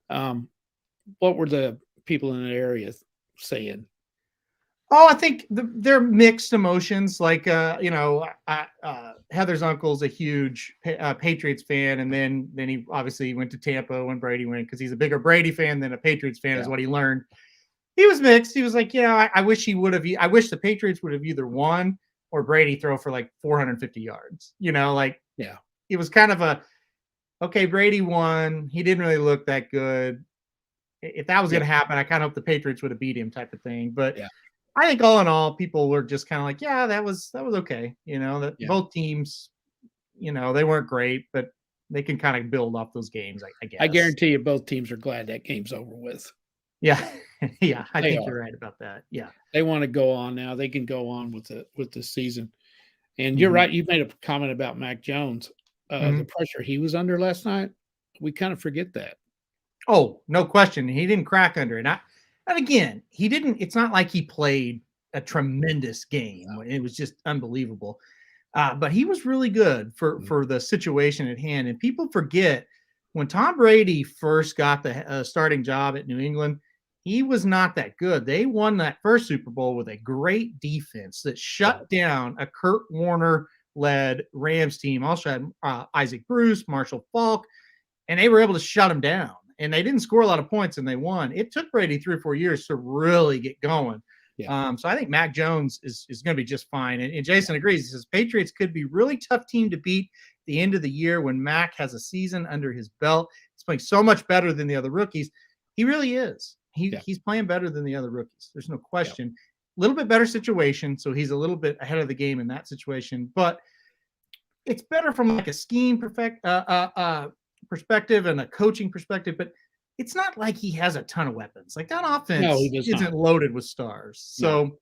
Speaker 3: what were the people in the area saying?
Speaker 1: Oh, I think they're mixed emotions. Like Heather's uncle's a huge Patriots fan, and then he obviously went to Tampa when Brady went because he's a bigger Brady fan than a Patriots fan, is what he learned. He was mixed. He was like, I wish I wish the Patriots would have either won or Brady throw for like 450 yards. It was kind of okay, Brady won. He didn't really look that good. If that was going to happen, I kind of hope the Patriots would have beat him type of thing. But I think all in all, people were just kind of like, that was okay. Both teams, they weren't great, but they can kind of build off those games, I guess.
Speaker 3: I guarantee you both teams are glad that game's over with.
Speaker 1: Yeah. Yeah. I think you're right about that. Yeah.
Speaker 3: They want to go on now. They can go on with the season. And you're right. You made a comment about Mac Jones. The pressure he was under last night. We kind of forget that.
Speaker 1: Oh, no question. He didn't crack under it. And again, he didn't. It's not like he played a tremendous game. It was just unbelievable. But he was really good for the situation at hand. And people forget when Tom Brady first got the starting job at New England, he was not that good. They won that first Super Bowl with a great defense that shut down a Kurt Warner-led Rams team. Also had Isaac Bruce, Marshall Faulk, and they were able to shut him down. And they didn't score a lot of points, and they won. It took Brady 3 or 4 years to really get going. Yeah. So I think Mac Jones is going to be just fine. And Jason agrees. He says Patriots could be a really tough team to beat at the end of the year when Mac has a season under his belt. He's playing so much better than the other rookies. He really is. He's playing better than the other rookies. There's no question. A little bit better situation, so he's a little bit ahead of the game in that situation. But it's better from like a scheme perspective and a coaching perspective, but it's not like he has a ton of weapons. Like that offense isn't loaded with stars. So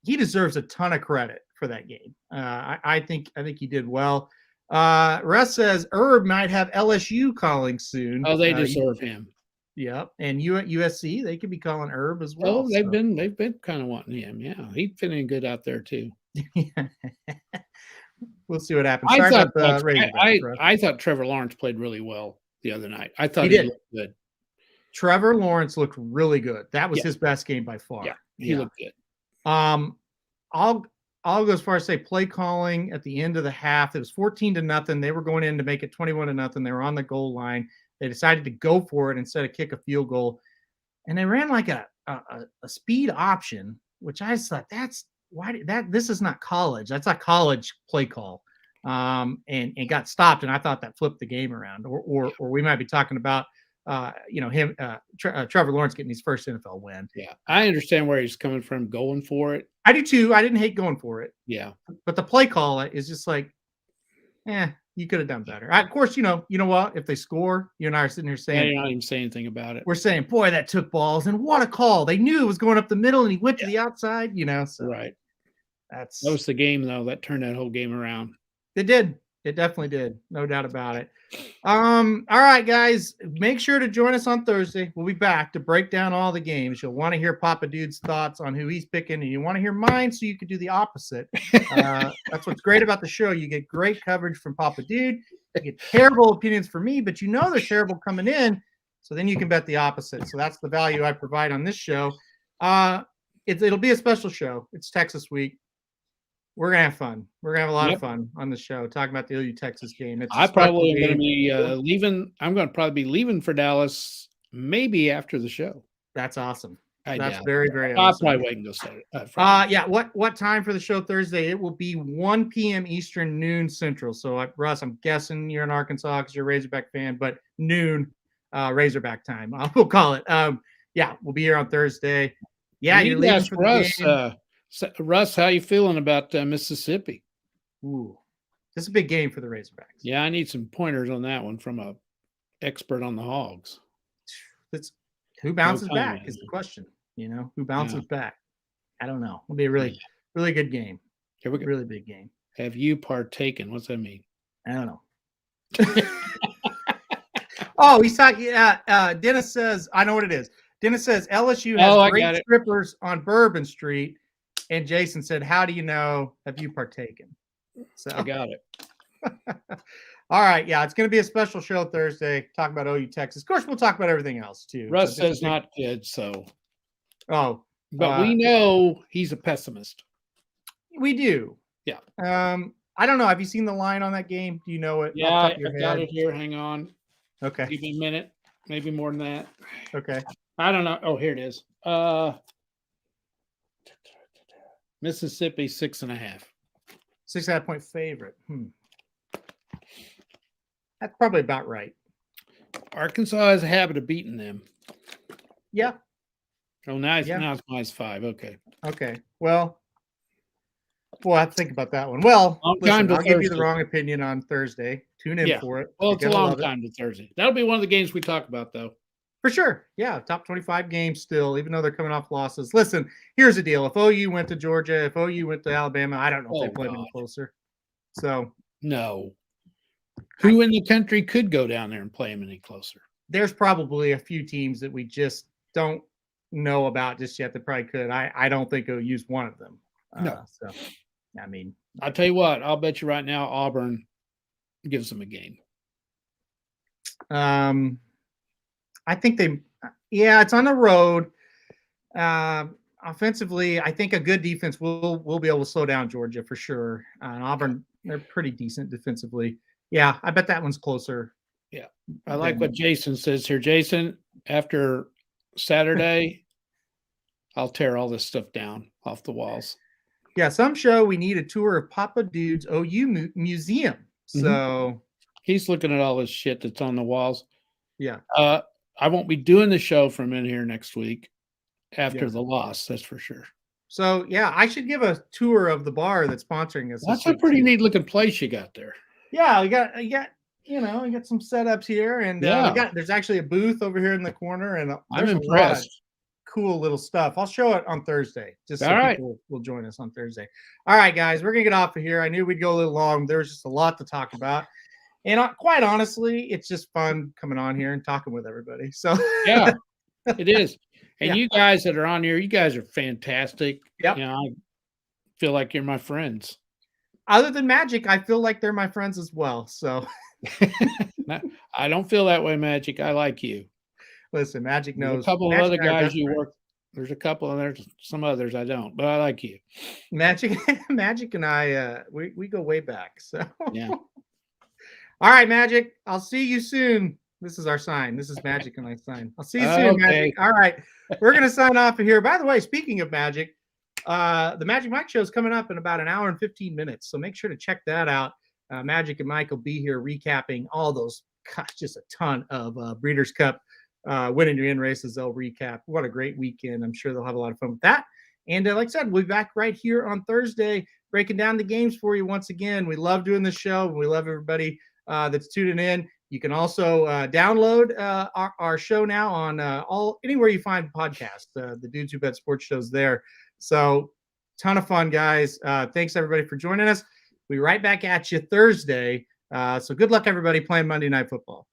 Speaker 1: he deserves a ton of credit for that game. I think he did well. Russ says Herb might have LSU calling soon.
Speaker 3: Oh, they deserve him.
Speaker 1: Yep. And you at USC, they could be calling Herb as well.
Speaker 3: Oh, they've been kind of wanting him. Yeah. He's feeling good out there too.
Speaker 1: We'll see what happens.
Speaker 3: I thought Trevor Lawrence played really well the other night. I thought he looked good.
Speaker 1: Trevor Lawrence looked really good. That was his best game by far.
Speaker 3: Yeah, he looked good.
Speaker 1: I'll go as far as say play calling at the end of the half. It was 14-0. They were going in to make it 21-0. They were on the goal line. They decided to go for it instead of kick a field goal, and they ran like a speed option, which I thought this is not college. That's a college play call, and got stopped. And I thought that flipped the game around, or we might be talking about Trevor Lawrence getting his first NFL win.
Speaker 3: Yeah, I understand where he's coming from, going for it.
Speaker 1: I do too. I didn't hate going for it.
Speaker 3: Yeah,
Speaker 1: but the play call is just like, you could have done better. Of course, you know what? If they score, you and I are sitting here saying,
Speaker 3: you're not even saying anything about it.
Speaker 1: We're saying, boy, that took balls, and what a call! They knew it was going up the middle, and he went to the outside. So
Speaker 3: right.
Speaker 1: That
Speaker 3: was the game, though, that turned that whole game around.
Speaker 1: It did. It definitely did. No doubt about it. All right, guys, make sure to join us on Thursday. We'll be back to break down all the games. You'll want to hear Papa Dude's thoughts on who he's picking, and you want to hear mine so you can do the opposite. That's what's great about the show. You get great coverage from Papa Dude. You get terrible opinions from me, but you know they're terrible coming in, so then you can bet the opposite. So that's the value I provide on this show. It'll be a special show. It's Texas week. We're gonna have fun. We're gonna have a lot of fun on the show talking about the OU Texas game.
Speaker 3: I probably am going to be leaving. I'm going to probably be leaving for Dallas maybe after the show.
Speaker 1: That's awesome. That's
Speaker 3: doubt
Speaker 1: very,
Speaker 3: it.
Speaker 1: very
Speaker 3: I'll
Speaker 1: awesome.
Speaker 3: probably wait and go Saturday.
Speaker 1: Yeah. What time for the show Thursday? It will be 1 p.m. Eastern, noon Central. So, Russ, I'm guessing you're in Arkansas because you're a Razorback fan, but noon Razorback time. We'll call it. Yeah, we'll be here on Thursday. Yeah, you're leaving for the game.
Speaker 3: Russ, how you feeling about Mississippi?
Speaker 1: Ooh, this is a big game for the Razorbacks.
Speaker 3: Yeah, I need some pointers on that one from a expert on the Hogs.
Speaker 1: Who bounces back is the question. Who bounces back? I don't know. It'll be a really, really good game.
Speaker 3: Here we go.
Speaker 1: Really big game.
Speaker 3: Have you partaken? What's that mean?
Speaker 1: I don't know. Oh, he's talking. Dennis says, I know what it is. Dennis says LSU has great strippers on Bourbon Street. And Jason said, how do you know? Have you partaken? So
Speaker 3: I got it.
Speaker 1: All right. Yeah, it's going to be a special show Thursday. Talk about OU Texas. Of course, we'll talk about everything else too.
Speaker 3: Russ says not good. So.
Speaker 1: Oh.
Speaker 3: But we know he's a pessimist.
Speaker 1: We do.
Speaker 3: Yeah.
Speaker 1: I don't know. Have you seen the line on that game? Do you know it?
Speaker 3: Yeah, I got it here. Hang on.
Speaker 1: Okay.
Speaker 3: Give me a minute. Maybe more than that.
Speaker 1: Okay.
Speaker 3: I don't know. Oh, here it is. Mississippi 6.5.
Speaker 1: 6.5 point favorite. That's probably about right.
Speaker 3: Arkansas has a habit of beating them.
Speaker 1: Yeah.
Speaker 3: Oh, now it's minus 5. Okay.
Speaker 1: Okay. Well, we'll have to think about that one. Well, listen, I'll give you the wrong opinion on Thursday. Tune in for it.
Speaker 3: Well, it's a long time to Thursday. That'll be one of the games we talk about, though.
Speaker 1: For sure. Yeah, top 25 games still, even though they're coming off losses. Listen, here's the deal. If OU went to Georgia, if OU went to Alabama, I don't know if they played any closer. So
Speaker 3: no. Who in the country could go down there and play them any closer?
Speaker 1: There's probably a few teams that we just don't know about just yet that probably could. I don't think OU's one of them.
Speaker 3: No.
Speaker 1: So, I mean.
Speaker 3: I'll tell you what. I'll bet you right now Auburn gives them a game.
Speaker 1: I think it's on the road. Offensively, I think a good defense will be able to slow down Georgia for sure. And Auburn, they're pretty decent defensively. Yeah, I bet that one's closer.
Speaker 3: Yeah. I like what Jason says here. Jason, after Saturday, I'll tear all this stuff down off the walls.
Speaker 1: Yeah, some show we need a tour of Papa Dude's OU museum. So
Speaker 3: he's looking at all this shit that's on the walls.
Speaker 1: Yeah.
Speaker 3: I won't be doing the show from in here next week after the loss. That's for sure.
Speaker 1: So, yeah, I should give a tour of the bar that's sponsoring us.
Speaker 3: That's a pretty neat looking place you got there.
Speaker 1: Yeah, we got some setups here, and there's actually a booth over here in the corner, and
Speaker 3: I'm impressed.
Speaker 1: Cool little stuff. I'll show it on Thursday, just so people will join us on Thursday. All right, guys, we're gonna get off of here. I knew we'd go a little long. There was just a lot to talk about. And quite honestly, it's just fun coming on here and talking with everybody. So
Speaker 3: yeah, it is. And you guys that are on here, you guys are fantastic.
Speaker 1: Yep.
Speaker 3: I feel like you're my friends.
Speaker 1: Other than Magic, I feel like they're my friends as well. So
Speaker 3: I don't feel that way, Magic. I like you.
Speaker 1: Listen, Magic knows.
Speaker 3: There's a couple of other guys you work. There's a couple, and there's some others I don't, but I like you.
Speaker 1: Magic and I, we go way back. So
Speaker 3: yeah.
Speaker 1: All right, Magic. I'll see you soon. This is our sign. This is Magic and I sign. I'll see you soon, Magic. All right. We're going to sign off of here. By the way, speaking of Magic, the Magic Mike show is coming up in about an hour and 15 minutes. So make sure to check that out. Magic and Mike will be here recapping all those, just a ton of Breeders' Cup winning your in races. They'll recap. What a great weekend. I'm sure they'll have a lot of fun with that. And like I said, we'll be back right here on Thursday, breaking down the games for you once again. We love doing this show. We love everybody that's tuning in. You can also download our show now on anywhere you find podcasts. The Dudes Who Bet Sports show's there. So ton of fun, guys. Thanks everybody for joining us. We'll be right back at you Thursday. So good luck, everybody, playing Monday Night Football.